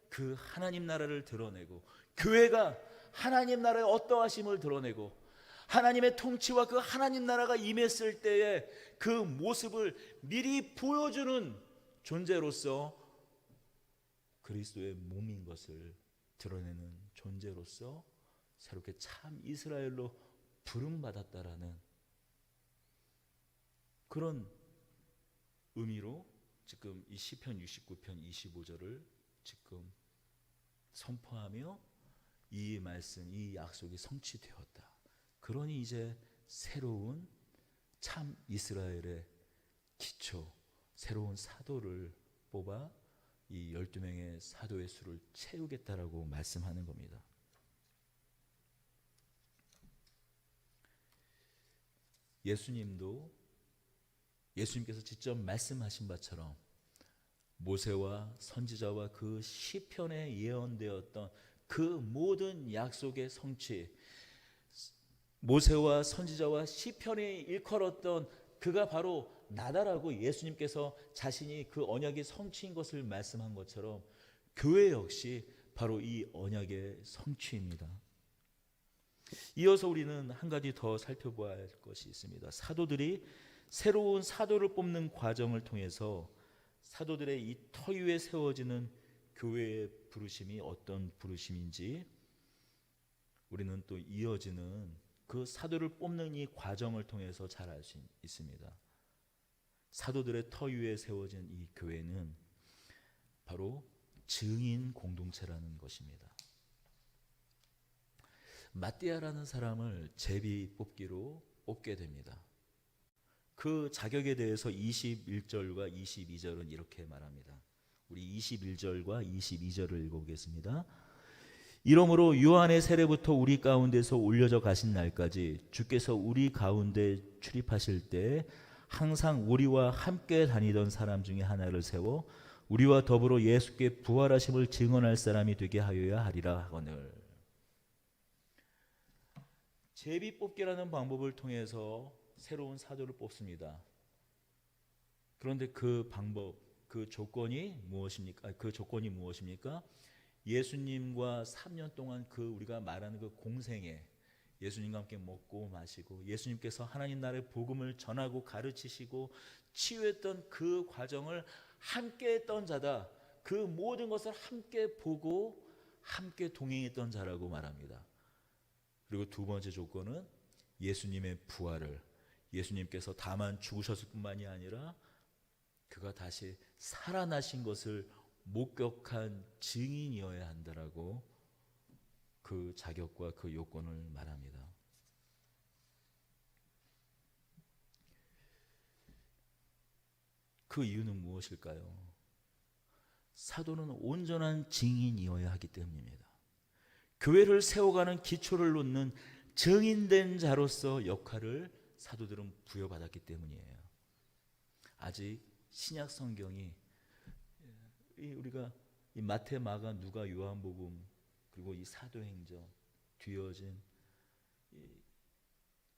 그 하나님 나라를 드러내고 교회가 하나님 나라의 어떠하심을 드러내고 하나님의 통치와 그 하나님 나라가 임했을 때의 그 모습을 미리 보여주는 존재로서 그리스도의 몸인 것을 드러내는 존재로서 새롭게 참 이스라엘로 부름받았다라는 그런 의미로 지금 이 시편 69편 25절을 지금 선포하며 이 말씀, 이 약속이 성취되었다. 그러니 이제 새로운 참 이스라엘의 기초, 새로운 사도를 뽑아 이 12명의 사도의 수를 채우겠다라고 말씀하는 겁니다. 예수님께서 직접 말씀하신 바처럼 모세와 선지자와 그 시편에 예언되었던 그 모든 약속의 성취, 모세와 선지자와 시편에 일컬었던 그가 바로 나다라고 예수님께서 자신이 그 언약의 성취인 것을 말씀한 것처럼 교회 역시 바로 이 언약의 성취입니다. 이어서 우리는 한 가지 더 살펴봐야 할 것이 있습니다. 사도들이 새로운 사도를 뽑는 과정을 통해서 사도들의 이 터 위에 세워지는 교회의 부르심이 어떤 부르심인지 우리는 또 이어지는 그 사도를 뽑는 이 과정을 통해서 잘 알 수 있습니다. 사도들의 터 위에 세워진 이 교회는 바로 증인 공동체라는 것입니다. 마띠아라는 사람을 제비 뽑기로 뽑게 됩니다. 그 자격에 대해서 21절과 22절은 이렇게 말합니다. 우리 21절과 22절을 읽어보겠습니다. 이러므로 요한의 세례부터 우리 가운데서 올려져 가신 날까지 주께서 우리 가운데 출입하실 때 항상 우리와 함께 다니던 사람 중에 하나를 세워 우리와 더불어 예수께 부활하심을 증언할 사람이 되게 하여야 하리라 하거늘. 제비 뽑기라는 방법을 통해서 새로운 사도를 뽑습니다. 그런데 그 방법, 그 조건이 무엇입니까? 예수님과 3년 동안 그 우리가 말하는 그 공생애, 예수님과 함께 먹고 마시고 예수님께서 하나님 나라의 복음을 전하고 가르치시고 치유했던 그 과정을 함께 했던 자다. 그 모든 것을 함께 보고 함께 동행했던 자라고 말합니다. 그리고 두 번째 조건은 예수님의 부활을, 예수님께서 다만 죽으셨을 뿐만이 아니라 그가 다시 살아나신 것을 목격한 증인이어야 한다라고 그 자격과 그 요건을 말합니다. 그 이유는 무엇일까요? 사도는 온전한 증인이어야 하기 때문입니다. 교회를 세워가는 기초를 놓는 증인된 자로서 역할을 사도들은 부여받았기 때문이에요. 아직 신약 성경이 우리가 이 마태, 마가, 누가, 요한복음 그리고 이 사도행전 뒤어진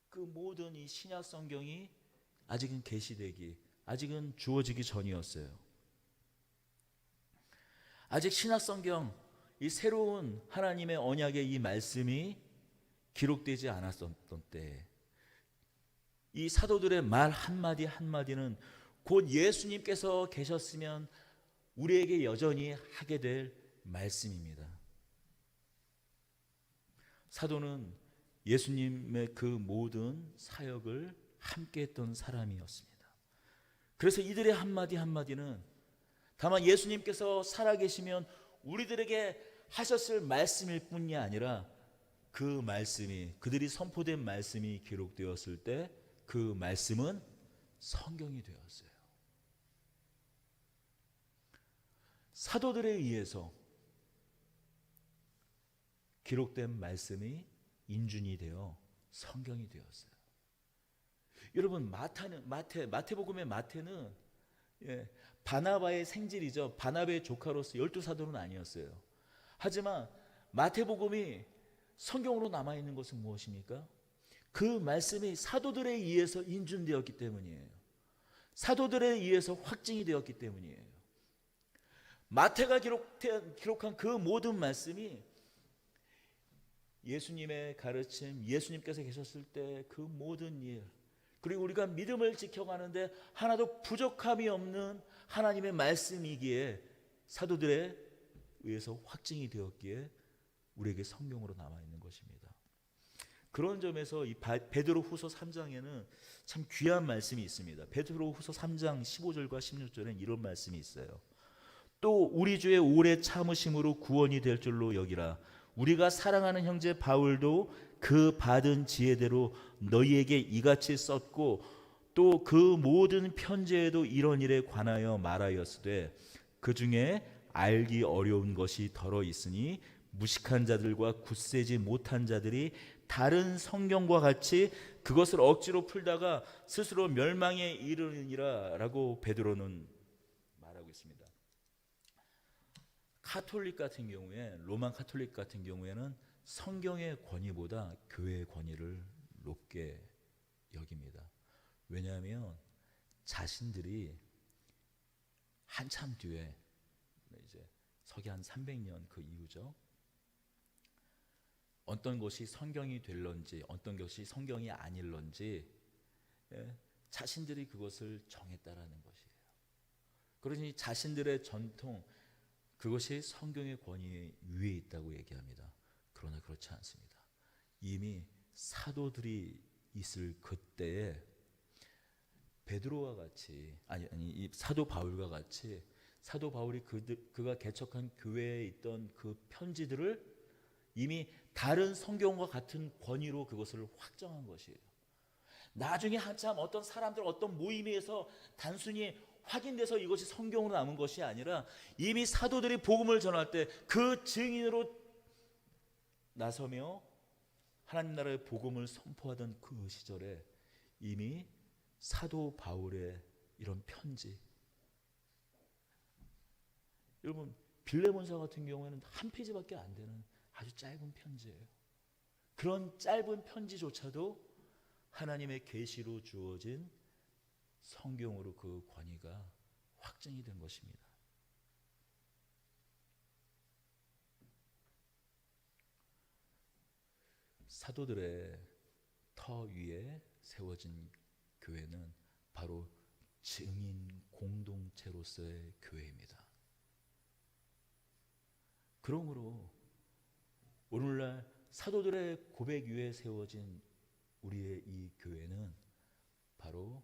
그 모든 이 신약 성경이 아직은 계시되기, 아직은 주어지기 전이었어요. 아직 신약 성경 이 새로운 하나님의 언약의 이 말씀이 기록되지 않았었던 때 이 사도들의 말 한마디 한마디는 곧 예수님께서 계셨으면 우리에게 여전히 하게 될 말씀입니다. 사도는 예수님의 그 모든 사역을 함께 했던 사람이었습니다. 그래서 이들의 한마디 한마디는 다만 예수님께서 살아계시면 우리들에게 하셨을 말씀일 뿐이 아니라 그 말씀이, 그들이 선포된 말씀이 기록되었을 때 그 말씀은 성경이 되었어요. 사도들에 의해서 기록된 말씀이 인준이 되어 성경이 되었어요. 여러분, 마태복음의 마태는 바나바의 생질이죠. 바나바의 조카로서 12사도는 아니었어요. 하지만 마태복음이 성경으로 남아있는 것은 무엇입니까? 그 말씀이 사도들에 의해서 인준되었기 때문이에요. 사도들에 의해서 확증이 되었기 때문이에요. 마태가 기록한 그 모든 말씀이 예수님의 가르침, 예수님께서 계셨을 때 그 모든 일, 그리고 우리가 믿음을 지켜가는데 하나도 부족함이 없는 하나님의 말씀이기에 사도들에 의해서 확증이 되었기에 우리에게 성경으로 남아있는 것입니다. 그런 점에서 이 베드로후서 3장에는 참 귀한 말씀이 있습니다. 베드로후서 3장 15절과 16절엔 이런 말씀이 있어요. 또 우리 주의 오래 참으심으로 구원이 될 줄로 여기라. 우리가 사랑하는 형제 바울도 그 받은 지혜대로 너희에게 이같이 썼고 또 그 모든 편지에도 이런 일에 관하여 말하였으되 그 중에 알기 어려운 것이 덜어 있으니 무식한 자들과 굳세지 못한 자들이 다른 성경과 같이 그것을 억지로 풀다가 스스로 멸망에 이르느니라 라고 베드로는 말하고 있습니다. 카톨릭 같은 경우에, 로만 카톨릭 같은 경우에는 성경의 권위보다 교회의 권위를 높게 여깁니다. 왜냐하면 자신들이 한참 뒤에, 이제 서기 한 300년 그 이후죠, 어떤 것이 성경이 될런지 어떤 것이 성경이 아닐런지 자신들이 그것을 정했다라는 것이에요. 그러니 자신들의 전통, 그것이 성경의 권위 위에 있다고 얘기합니다. 그러나 그렇지 않습니다. 이미 사도들이 있을 그때에 베드로와 같이, 이 사도 바울과 같이, 사도 바울이 그가 개척한 교회에 있던 그 편지들을 이미 다른 성경과 같은 권위로 그것을 확정한 것이에요. 나중에 한참 어떤 사람들, 어떤 모임에서 단순히 확인돼서 이것이 성경으로 남은 것이 아니라 이미 사도들이 복음을 전할 때 그 증인으로 나서며 하나님 나라의 복음을 선포하던 그 시절에 이미 사도 바울의 이런 편지, 여러분 빌레몬서 같은 경우에는 한 페이지밖에 안 되는 아주 짧은 편지예요. 그런 짧은 편지조차도 하나님의 계시로 주어진 성경으로 그 권위가 확정이 된 것입니다. 사도들의 터 위에 세워진 교회는 바로 증인 공동체로서의 교회입니다. 그러므로 오늘날 사도들의 고백 위에 세워진 우리의 이 교회는 바로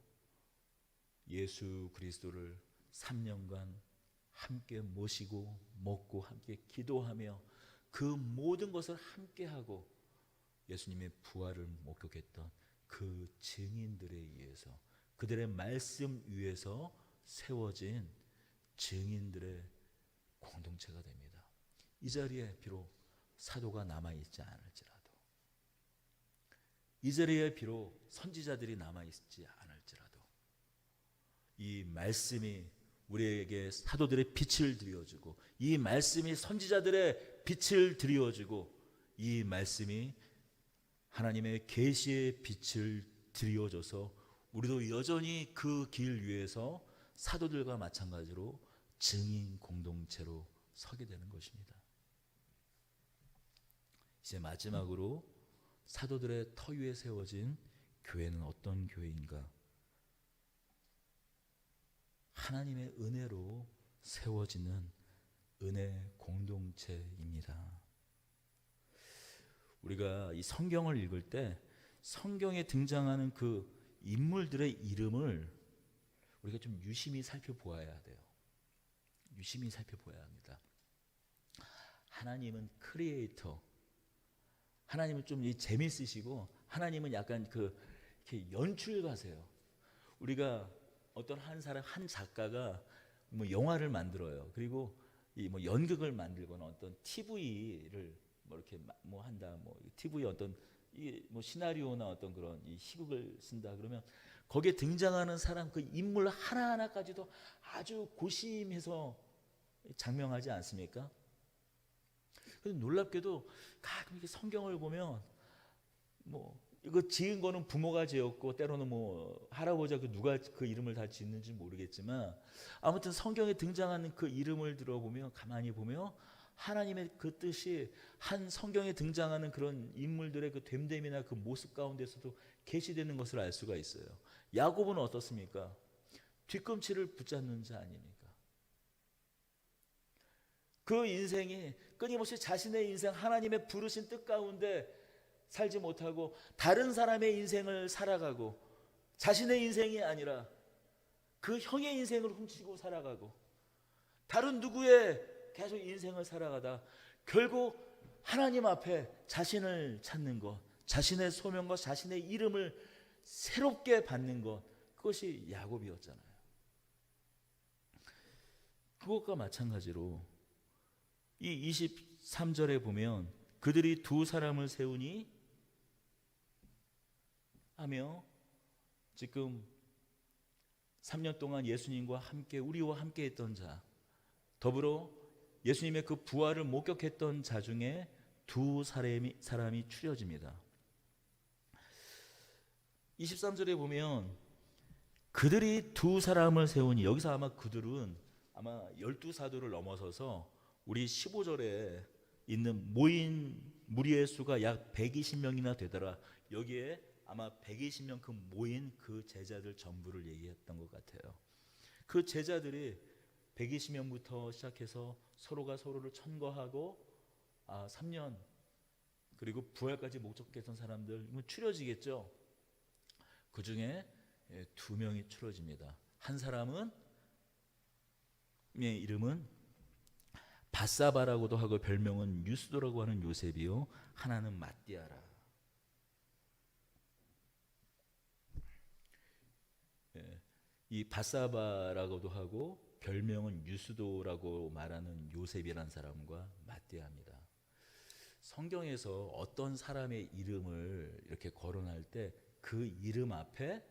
예수 그리스도를 3년간 함께 모시고 먹고 함께 기도하며 그 모든 것을 함께하고 예수님의 부활을 목격했던 그 증인들에 의해서, 그들의 말씀 위에서 세워진 증인들의 공동체가 됩니다. 이 자리에 비록 사도가 남아있지 않을지라도, 이 자리에 비록 선지자들이 남아있지 않을지라도 이 말씀이 우리에게 사도들의 빛을 드려주고, 이 말씀이 선지자들의 빛을 드려주고, 이 말씀이 하나님의 계시의 빛을 드려줘서 우리도 여전히 그 길 위에서 사도들과 마찬가지로 증인 공동체로 서게 되는 것입니다. 이제 마지막으로 사도들의 터 위에 세워진 교회는 어떤 교회인가? 하나님의 은혜로 세워지는 은혜 공동체입니다. 우리가 이 성경을 읽을 때 성경에 등장하는 그 인물들의 이름을 우리가 좀 유심히 살펴보아야 돼요. 유심히 살펴보아야 합니다. 하나님은 크리에이터, 하나님은 좀 재미있으시고 하나님은 약간 이렇게 연출가세요. 우리가 어떤 한 사람, 한 작가가 뭐 영화를 만들어요. 그리고 이 뭐 연극을 만들거나 어떤 TV를 뭐 이렇게 뭐 한다, 뭐 TV 어떤 이 뭐 시나리오나 어떤 그런 이 시국을 쓴다 그러면 거기에 등장하는 사람 그 인물 하나하나까지도 아주 고심해서 장명하지 않습니까? 그런데 놀랍게도 가끔 이렇게 성경을 보면 뭐 이거 지은 거는 부모가 지었고 때로는 뭐 할아버지가 누가 그 이름을 다 짓는지 모르겠지만 아무튼 성경에 등장하는 그 이름을 들어보면 가만히 보면 하나님의 그 뜻이 한 성경에 등장하는 그런 인물들의 그 됨됨이나 그 모습 가운데서도 계시되는 것을 알 수가 있어요. 야곱은 어떻습니까? 뒤꿈치를 붙잡는 자 아닙니까? 그 인생이 끊임없이 자신의 인생 하나님의 부르신 뜻 가운데 살지 못하고 다른 사람의 인생을 살아가고 자신의 인생이 아니라 그 형의 인생을 훔치고 살아가고 다른 누구의 계속 인생을 살아가다 결국 하나님 앞에 자신을 찾는 것, 자신의 소명과 자신의 이름을 새롭게 받는 것, 그것이 야곱이었잖아요. 그것과 마찬가지로 이 23절에 보면 그들이 두 사람을 세우니 하며 지금 3년 동안 예수님과 함께 우리와 함께 했던 자, 더불어 예수님의 그 부활을 목격했던 자 중에 두 사람이 추려집니다. 23절에 보면 그들이 두 사람을 세우니, 여기서 아마 그들은 아마 12사도를 넘어서서 우리 15절에 있는 모인 무리의 수가 약 120명이나 되더라. 여기에 아마 120명 그 모인 그 제자들 전부를 얘기했던 것 같아요. 그 제자들이 120명부터 시작해서 서로가 서로를 천거하고 3년 그리고 부활까지 목적했던 사람들 추려지겠죠. 그 중에 2명이 추려집니다. 한 사람은 이름은 바사바라고도 하고 별명은 유스도라고 하는 요셉이요, 하나는 마띠아라. 이 바사바라고도 하고 별명은 유스도라고 말하는 요셉이라는 사람과 마띠아입니다. 성경에서 어떤 사람의 이름을 이렇게 거론할 때 그 이름 앞에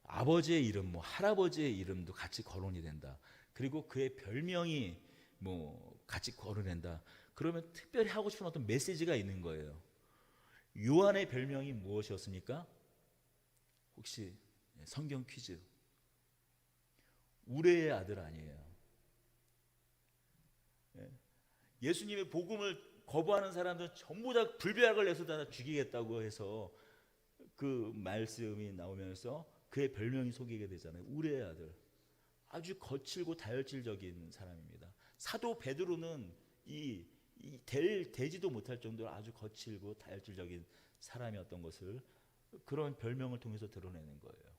아버지의 이름, 뭐 할아버지의 이름도 같이 거론이 된다. 그리고 그의 별명이 뭐 같이 거론된다. 그러면 특별히 하고 싶은 어떤 메시지가 있는 거예요. 요한의 별명이 무엇이었습니까? 혹시 성경 퀴즈. 우레의 아들 아니에요. 예수님의 복음을 거부하는 사람들은 전부 다 불벼락을 내서 다 죽이겠다고 해서 그 말씀이 나오면서 그의 별명이 소개가 되잖아요. 우레의 아들. 아주 거칠고 다혈질적인 사람입니다. 사도 베드로는 되지도 못할 정도로 아주 거칠고 다혈질적인 사람이었던 것을 그런 별명을 통해서 드러내는 거예요.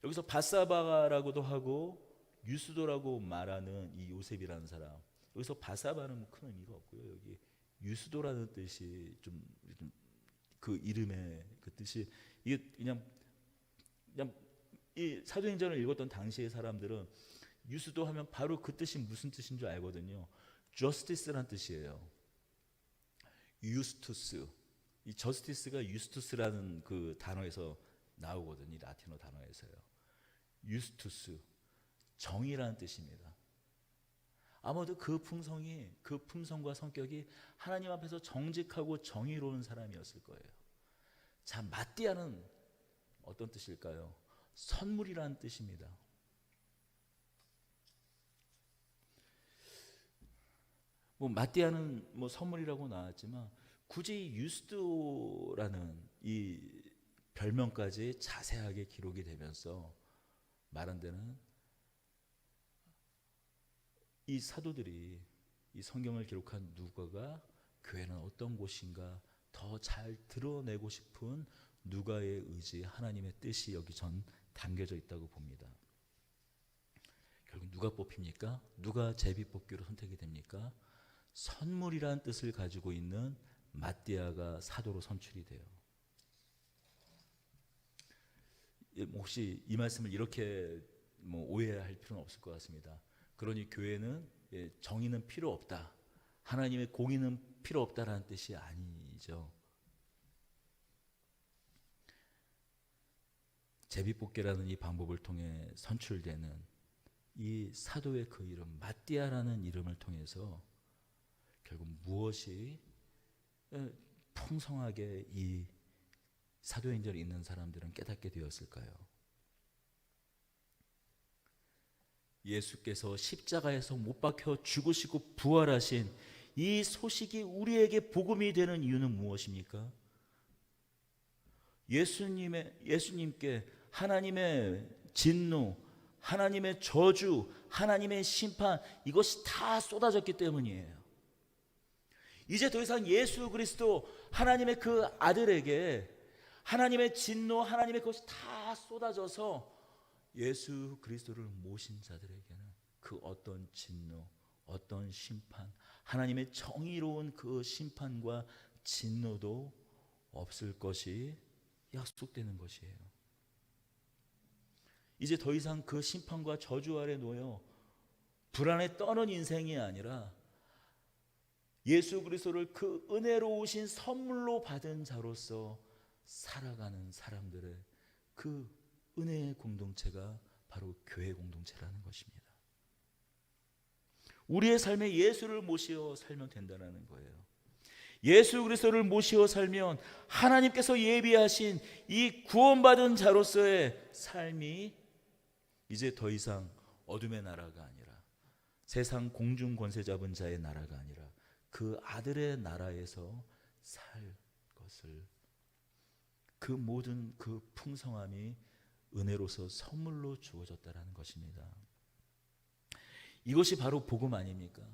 여기서 바사바라고도 하고 유스도라고 말하는 이 요셉이라는 사람, 여기서 바사바는 뭐 큰 의미가 없고요. 여기 유스도라는 뜻이 좀 그 이름의 그 뜻이 이게 그냥 이 사도행전을 읽었던 당시의 사람들은 유스도 하면 바로 그 뜻이 무슨 뜻인 줄 알거든요. justice란 뜻이에요. 유스투스. 이 justice가 유스투스라는 그 단어에서 나오거든요. 이 라틴어 단어에서요. 유스투스, 정의라는 뜻입니다. 아마도 그 품성과 성격이 하나님 앞에서 정직하고 정의로운 사람이었을 거예요. 자, 마띠아는 어떤 뜻일까요? 선물이라는 뜻입니다. 뭐 마띠아는 뭐 선물이라고 나왔지만 굳이 유스도라는 이 별명까지 자세하게 기록이 되면서 말한 데는 이 사도들이 이 성경을 기록한 누가가 교회는 어떤 곳인가 더 잘 드러내고 싶은 누가의 의지, 하나님의 뜻이 여기 전 담겨져 있다고 봅니다. 결국 누가 뽑힙니까? 누가 제비뽑기로 선택이 됩니까? 선물이라는 뜻을 가지고 있는 마띠아가 사도로 선출이 돼요. 혹시 이 말씀을 이렇게 오해할 필요는 없을 것 같습니다. 그러니 교회는 정의는 필요 없다, 하나님의 공의는 필요 없다라는 뜻이 아니죠. 제비뽑기라는 이 방법을 통해 선출되는 이 사도의 그 이름 마띠아라는 이름을 통해서 결국 무엇이 풍성하게 이 사도행전을 읽는 사람들은 깨닫게 되었을까요? 예수께서 십자가에서 못 박혀 죽으시고 부활하신 이 소식이 우리에게 복음이 되는 이유는 무엇입니까? 예수님께 하나님의 진노, 하나님의 저주, 하나님의 심판, 이것이 다 쏟아졌기 때문이에요. 이제 더 이상 예수 그리스도 하나님의 그 아들에게 하나님의 진노, 하나님의 것이 다 쏟아져서 예수 그리스도를 모신 자들에게는 그 어떤 진노, 어떤 심판, 하나님의 정의로운 그 심판과 진노도 없을 것이 약속되는 것이에요. 이제 더 이상 그 심판과 저주 아래 놓여 불안에 떠는 인생이 아니라 예수 그리스도를 그 은혜로우신 선물로 받은 자로서 살아가는 사람들의 그 은혜의 공동체가 바로 교회 공동체라는 것입니다. 우리의 삶에 예수를 모시어 살면 된다는 거예요. 예수 그리스도를 모시어 살면 하나님께서 예비하신 이 구원받은 자로서의 삶이 이제 더 이상 어둠의 나라가 아니라 세상 공중 권세 잡은 자의 나라가 아니라 그 아들의 나라에서 살 것을, 그 모든 그 풍성함이 은혜로서 선물로 주어졌다라는 것입니다. 이것이 바로 복음 아닙니까?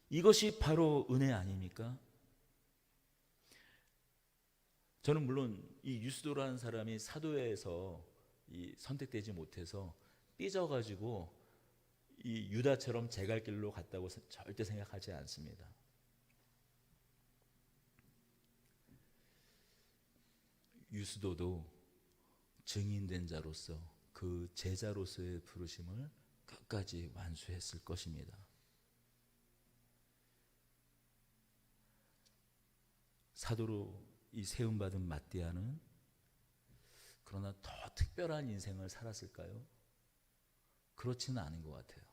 이것이 바로 은혜 아닙니까? 저는 물론 이 유스도라는 사람이 사도에서 선택되지 못해서 삐져가지고 이 유다처럼 제갈 길로 갔다고 절대 생각하지 않습니다. 유스도도 증인된 자로서 그 제자로서의 부르심을 끝까지 완수했을 것입니다. 사도로 이 세움받은 마띠아는 그러나 더 특별한 인생을 살았을까요? 그렇지는 않은 것 같아요.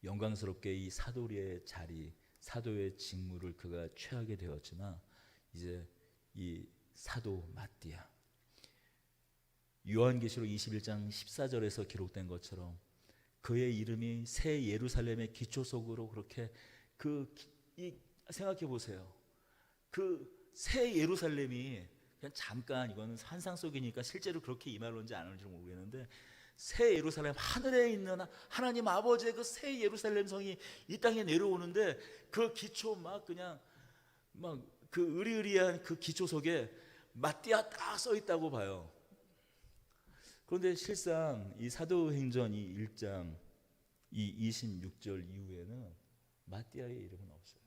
영광스럽게 이 사도의 자리, 사도의 직무를 그가 취하게 되었지만 이제 이 사도 마띠아, 요한계시록 21장 14절에서 기록된 것처럼 그의 이름이 새 예루살렘의 기초 속으로 그렇게 생각해 보세요. 그 새 예루살렘이 그냥 잠깐, 이거는 환상 속이니까 실제로 그렇게 임하는지 안 하는지 모르겠는데, 새 예루살렘, 하늘에 있는 하나님 아버지의 그 새 예루살렘 성이 이 땅에 내려오는데 그 기초 그냥 그 으리으리한 그 기초 속에 마띠아 딱 써 있다고 봐요. 그런데 실상 이 사도행전 이 1장 이 26절 이후에는 마띠아의 이름은 없어요.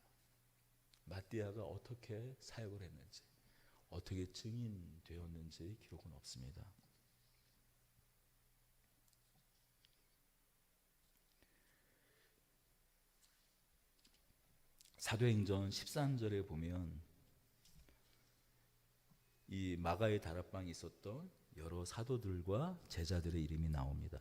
마띠아가 어떻게 사역을 했는지, 어떻게 증인되었는지 기록은 없습니다. 사도행전 13절에 보면 이 마가의 다락방에 있었던 여러 사도들과 제자들의 이름이 나옵니다.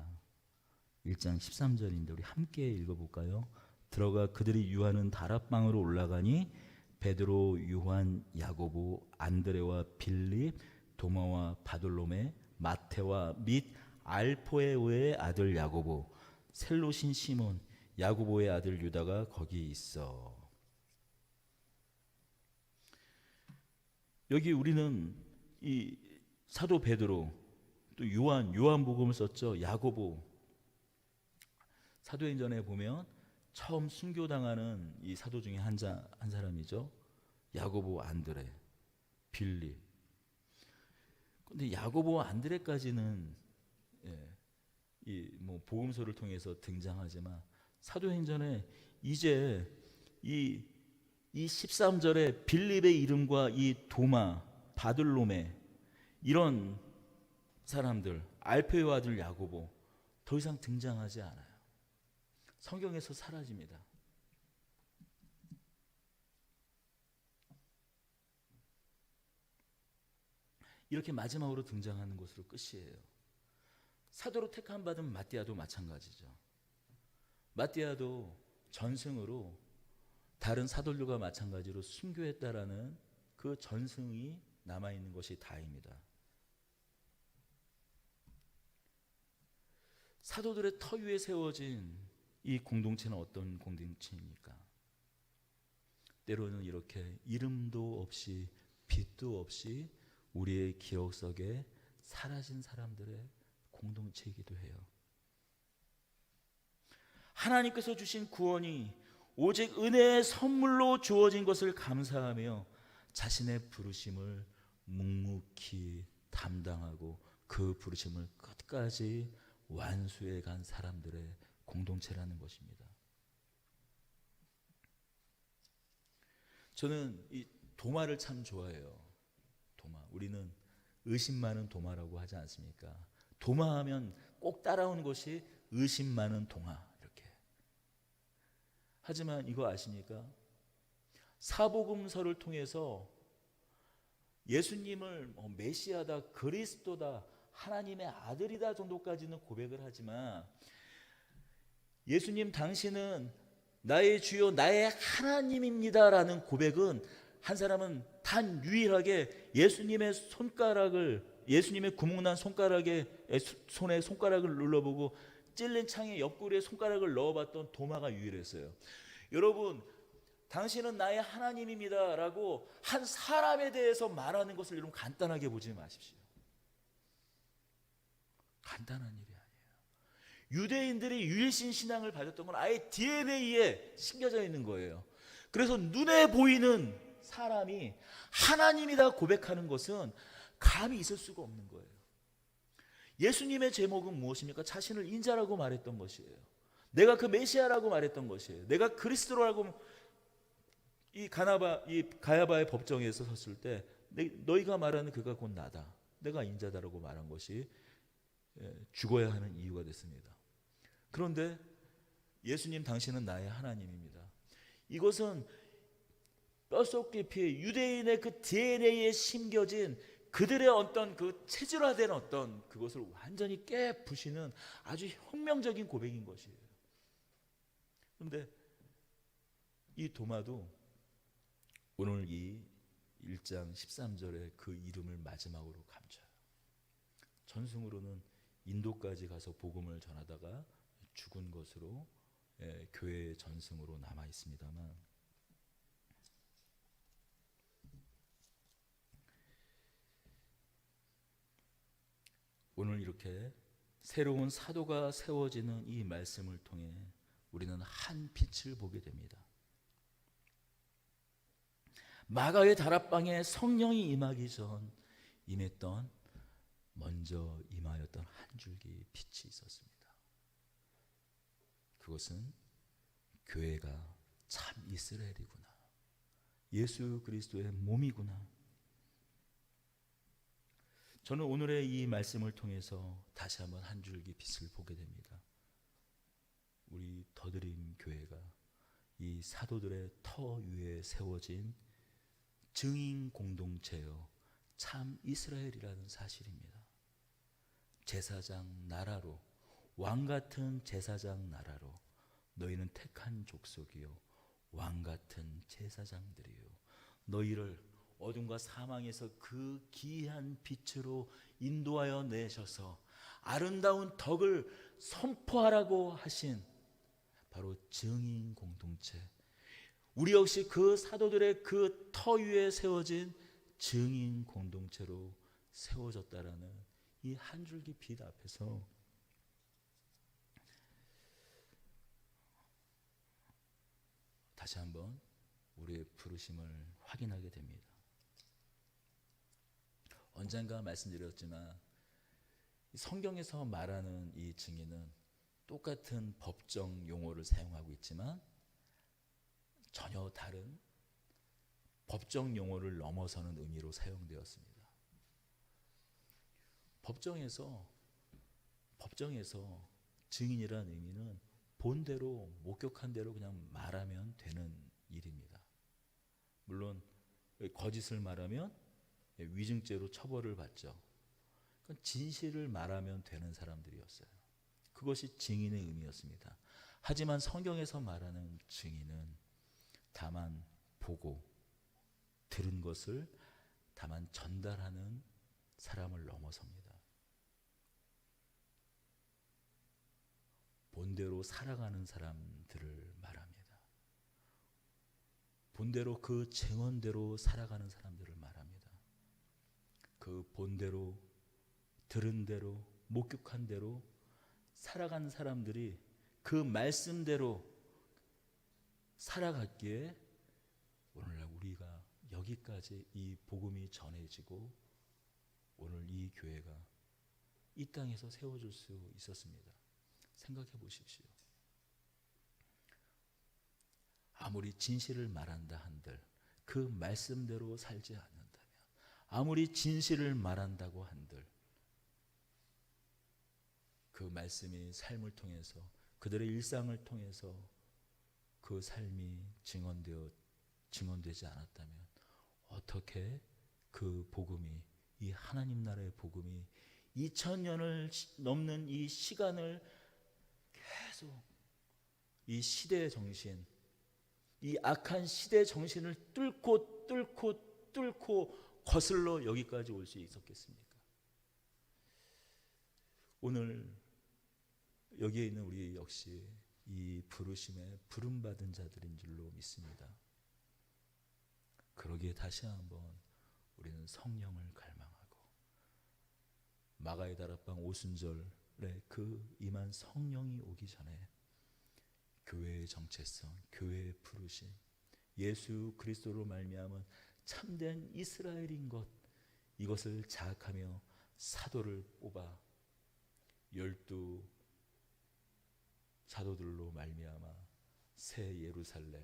1장 13절인데 우리 함께 읽어볼까요? 들어가 그들이 유하는 다락방으로 올라가니 베드로, 요한, 야고보, 안드레와 빌립, 도마와 바돌로메, 마테와 및 알포에오의 아들 야고보, 셀로신 시몬, 야고보의 아들 유다가 거기 있어. 여기 우리는 이 사도 베드로, 또 요한복음을 썼죠. 야고보. 사도행전에 보면 처음 순교당하는 이 사도 중에 한 사람이죠. 야고보, 안드레, 빌립. 근데 야고보, 안드레까지는 이 뭐 복음서를 통해서 등장하지만 사도행전에 이제 이 13절에 빌립의 이름과 이 도마, 바들로메 이런 사람들, 알페의 아들 야고보 더 이상 등장하지 않아요. 성경에서 사라집니다. 이렇게 마지막으로 등장하는 것으로 끝이에요. 사도로 택함 받은 마띠아도 마찬가지죠. 마띠아도 전승으로 다른 사도들과 마찬가지로 순교했다라는 그 전승이 남아있는 것이 다입니다. 사도들의 터 위에 세워진 이 공동체는 어떤 공동체입니까? 때로는 이렇게 이름도 없이 빛도 없이 우리의 기억 속에 사라진 사람들의 공동체이기도 해요. 하나님께서 주신 구원이 오직 은혜의 선물로 주어진 것을 감사하며 자신의 부르심을 묵묵히 담당하고 그 부르심을 끝까지 완수해 간 사람들의 공동체라는 것입니다. 저는 이 도마를 참 좋아해요. 도마. 우리는 의심 많은 도마라고 하지 않습니까? 도마하면 꼭 따라오는 것이 의심 많은 동화 이렇게. 하지만 이거 아십니까? 사복음서를 통해서 예수님을 메시아다, 그리스도다, 하나님의 아들이다 정도까지는 고백을 하지만 예수님 당신은 나의 주요 나의 하나님입니다라는 고백은 한 사람은 단 유일하게 예수님의 구멍난 손가락에 손에 손가락을 눌러보고 찔린 창의 옆구리에 손가락을 넣어봤던 도마가 유일했어요. 여러분, 당신은 나의 하나님입니다 라고 한 사람에 대해서 말하는 것을 여러분 간단하게 보지 마십시오. 간단한 일이 아니에요. 유대인들이 유일신 신앙을 가졌던 건 아예 DNA에 심겨져 있는 거예요. 그래서 눈에 보이는 사람이 하나님이다 고백하는 것은 감이 있을 수가 없는 거예요. 예수님의 제목은 무엇입니까? 자신을 인자라고 말했던 것이에요. 내가 그 메시아라고 말했던 것이에요. 내가 그리스도라고. 이 가야바의 법정에서 섰을 때 너희가 말하는 그가 곧 나다, 내가 인자다라고 말한 것이 죽어야 하는 이유가 됐습니다. 그런데 예수님 당신은 나의 하나님입니다. 이것은 뼛속 깊이 유대인의 그 DNA에 심겨진 그들의 어떤 그 체질화된 어떤 그것을 완전히 깨부시는 아주 혁명적인 고백인 것이에요. 그런데 이 도마도 오늘 이 1장 13절에 그 이름을 마지막으로 감춰요. 전승으로는 인도까지 가서 복음을 전하다가 죽은 것으로 교회의 전승으로 남아 있습니다만, 오늘 이렇게 새로운 사도가 세워지는 이 말씀을 통해 우리는 한 빛을 보게 됩니다. 마가의 다락방에 성령이 임하기 전 먼저 임하였던 한 줄기 빛이 있었습니다. 그것은 교회가 참 이스라엘이구나, 예수 그리스도의 몸이구나. 저는 오늘의 이 말씀을 통해서 다시 한번 한 줄기 빛을 보게 됩니다. 우리 더드림 교회가 이 사도들의 터 위에 세워진 증인 공동체요 참 이스라엘이라는 사실입니다. 제사장 나라로, 왕같은 제사장 나라로, 너희는 택한 족속이요 왕같은 제사장들이요, 너희를 어둠과 사망에서 그 기이한 빛으로 인도하여 내셔서 아름다운 덕을 선포하라고 하신 바로 증인 공동체, 우리 역시 그 사도들의 그 터 위에 세워진 증인 공동체로 세워졌다라는 이 한 줄기 빛 앞에서 다시 한번 우리의 부르심을 확인하게 됩니다. 언젠가 말씀드렸지만 성경에서 말하는 이 증인은 똑같은 법정 용어를 사용하고 있지만 전혀 다른 법정 용어를 넘어서는 의미로 사용되었습니다. 법정에서 증인이라는 의미는 본대로 목격한 대로 그냥 말하면 되는 일입니다. 물론 거짓을 말하면 위증죄로 처벌을 받죠. 그건 진실을 말하면 되는 사람들이었어요. 그것이 증인의 의미였습니다. 하지만 성경에서 말하는 증인은 다만 보고 들은 것을 다만 전달하는 사람을 넘어섭니다. 본대로 살아가는 사람들을 말합니다. 본대로 그 증언대로 살아가는 사람들을 말합니다. 그 본대로 들은 대로 목격한 대로 살아가는 사람들이 그 말씀대로 살아갔기에 오늘날 우리가 여기까지 이 복음이 전해지고 오늘 이 교회가 이 땅에서 세워질 수 있었습니다. 생각해 보십시오. 아무리 진실을 말한다 한들 그 말씀대로 살지 않는다면, 아무리 진실을 말한다고 한들 그 말씀이 삶을 통해서 그들의 일상을 통해서 그 삶이 증언되지 않았다면 어떻게 그 복음이, 이 하나님 나라의 복음이 2000년을 넘는 이 시간을 계속 이 시대의 정신, 이 악한 시대의 정신을 뚫고 거슬러 여기까지 올 수 있었겠습니까? 오늘 여기에 있는 우리 역시 이 부르심에 부름받은 자들인 줄로 믿습니다. 그러기에 다시 한번 우리는 성령을 갈망하고 마가의 다락방 오순절에 그 임한 성령이 오기 전에 교회의 정체성, 교회의 부르심, 예수 그리스도로 말미암은 참된 이스라엘인 것, 이것을 자각하며 사도를 뽑아 12 사도들로 말미암아 새 예루살렘,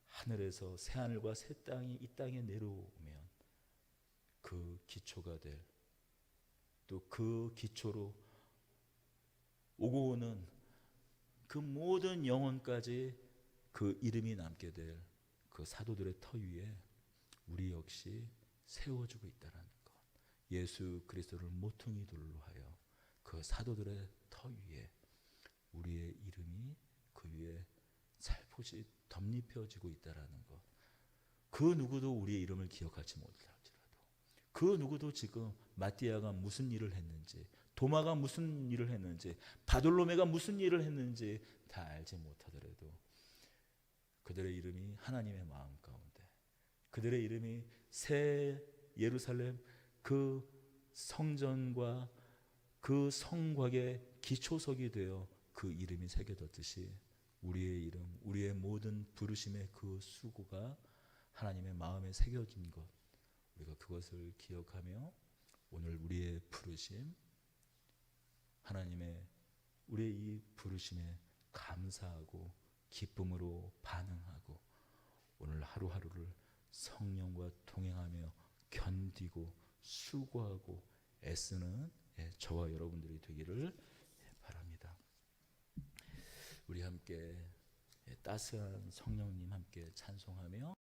하늘에서 새 하늘과 새 땅이 이 땅에 내려오면 그 기초가 될, 또 그 기초로 오고 오는 그 모든 영혼까지 그 이름이 남게 될 그 사도들의 터 위에 우리 역시 세워주고 있다는 것, 예수 그리스도를 모퉁이 돌로 하여 그 사도들의 터 위에 우리의 이름이 그 위에 살포시 덧입혀지고 있다는 것, 그 누구도 우리의 이름을 기억하지 못할지라도, 그 누구도 지금 마띠아가 무슨 일을 했는지, 도마가 무슨 일을 했는지, 바돌로메가 무슨 일을 했는지 다 알지 못하더라도 그들의 이름이 하나님의 마음 가운데, 그들의 이름이 새 예루살렘 그 성전과 그 성곽의 기초석이 되어 그 이름이 새겨졌듯이 우리의 이름, 우리의 모든 부르심의 그 수고가 하나님의 마음에 새겨진 것, 우리가 그것을 기억하며 오늘 우리의 부르심, 하나님의 우리의 이 부르심에 감사하고 기쁨으로 반응하고 오늘 하루하루를 성령과 동행하며 견디고 수고하고 애쓰는 저와 여러분들이 되기를 바랍니다. 우리 함께 따스한 성령님 함께 찬송하며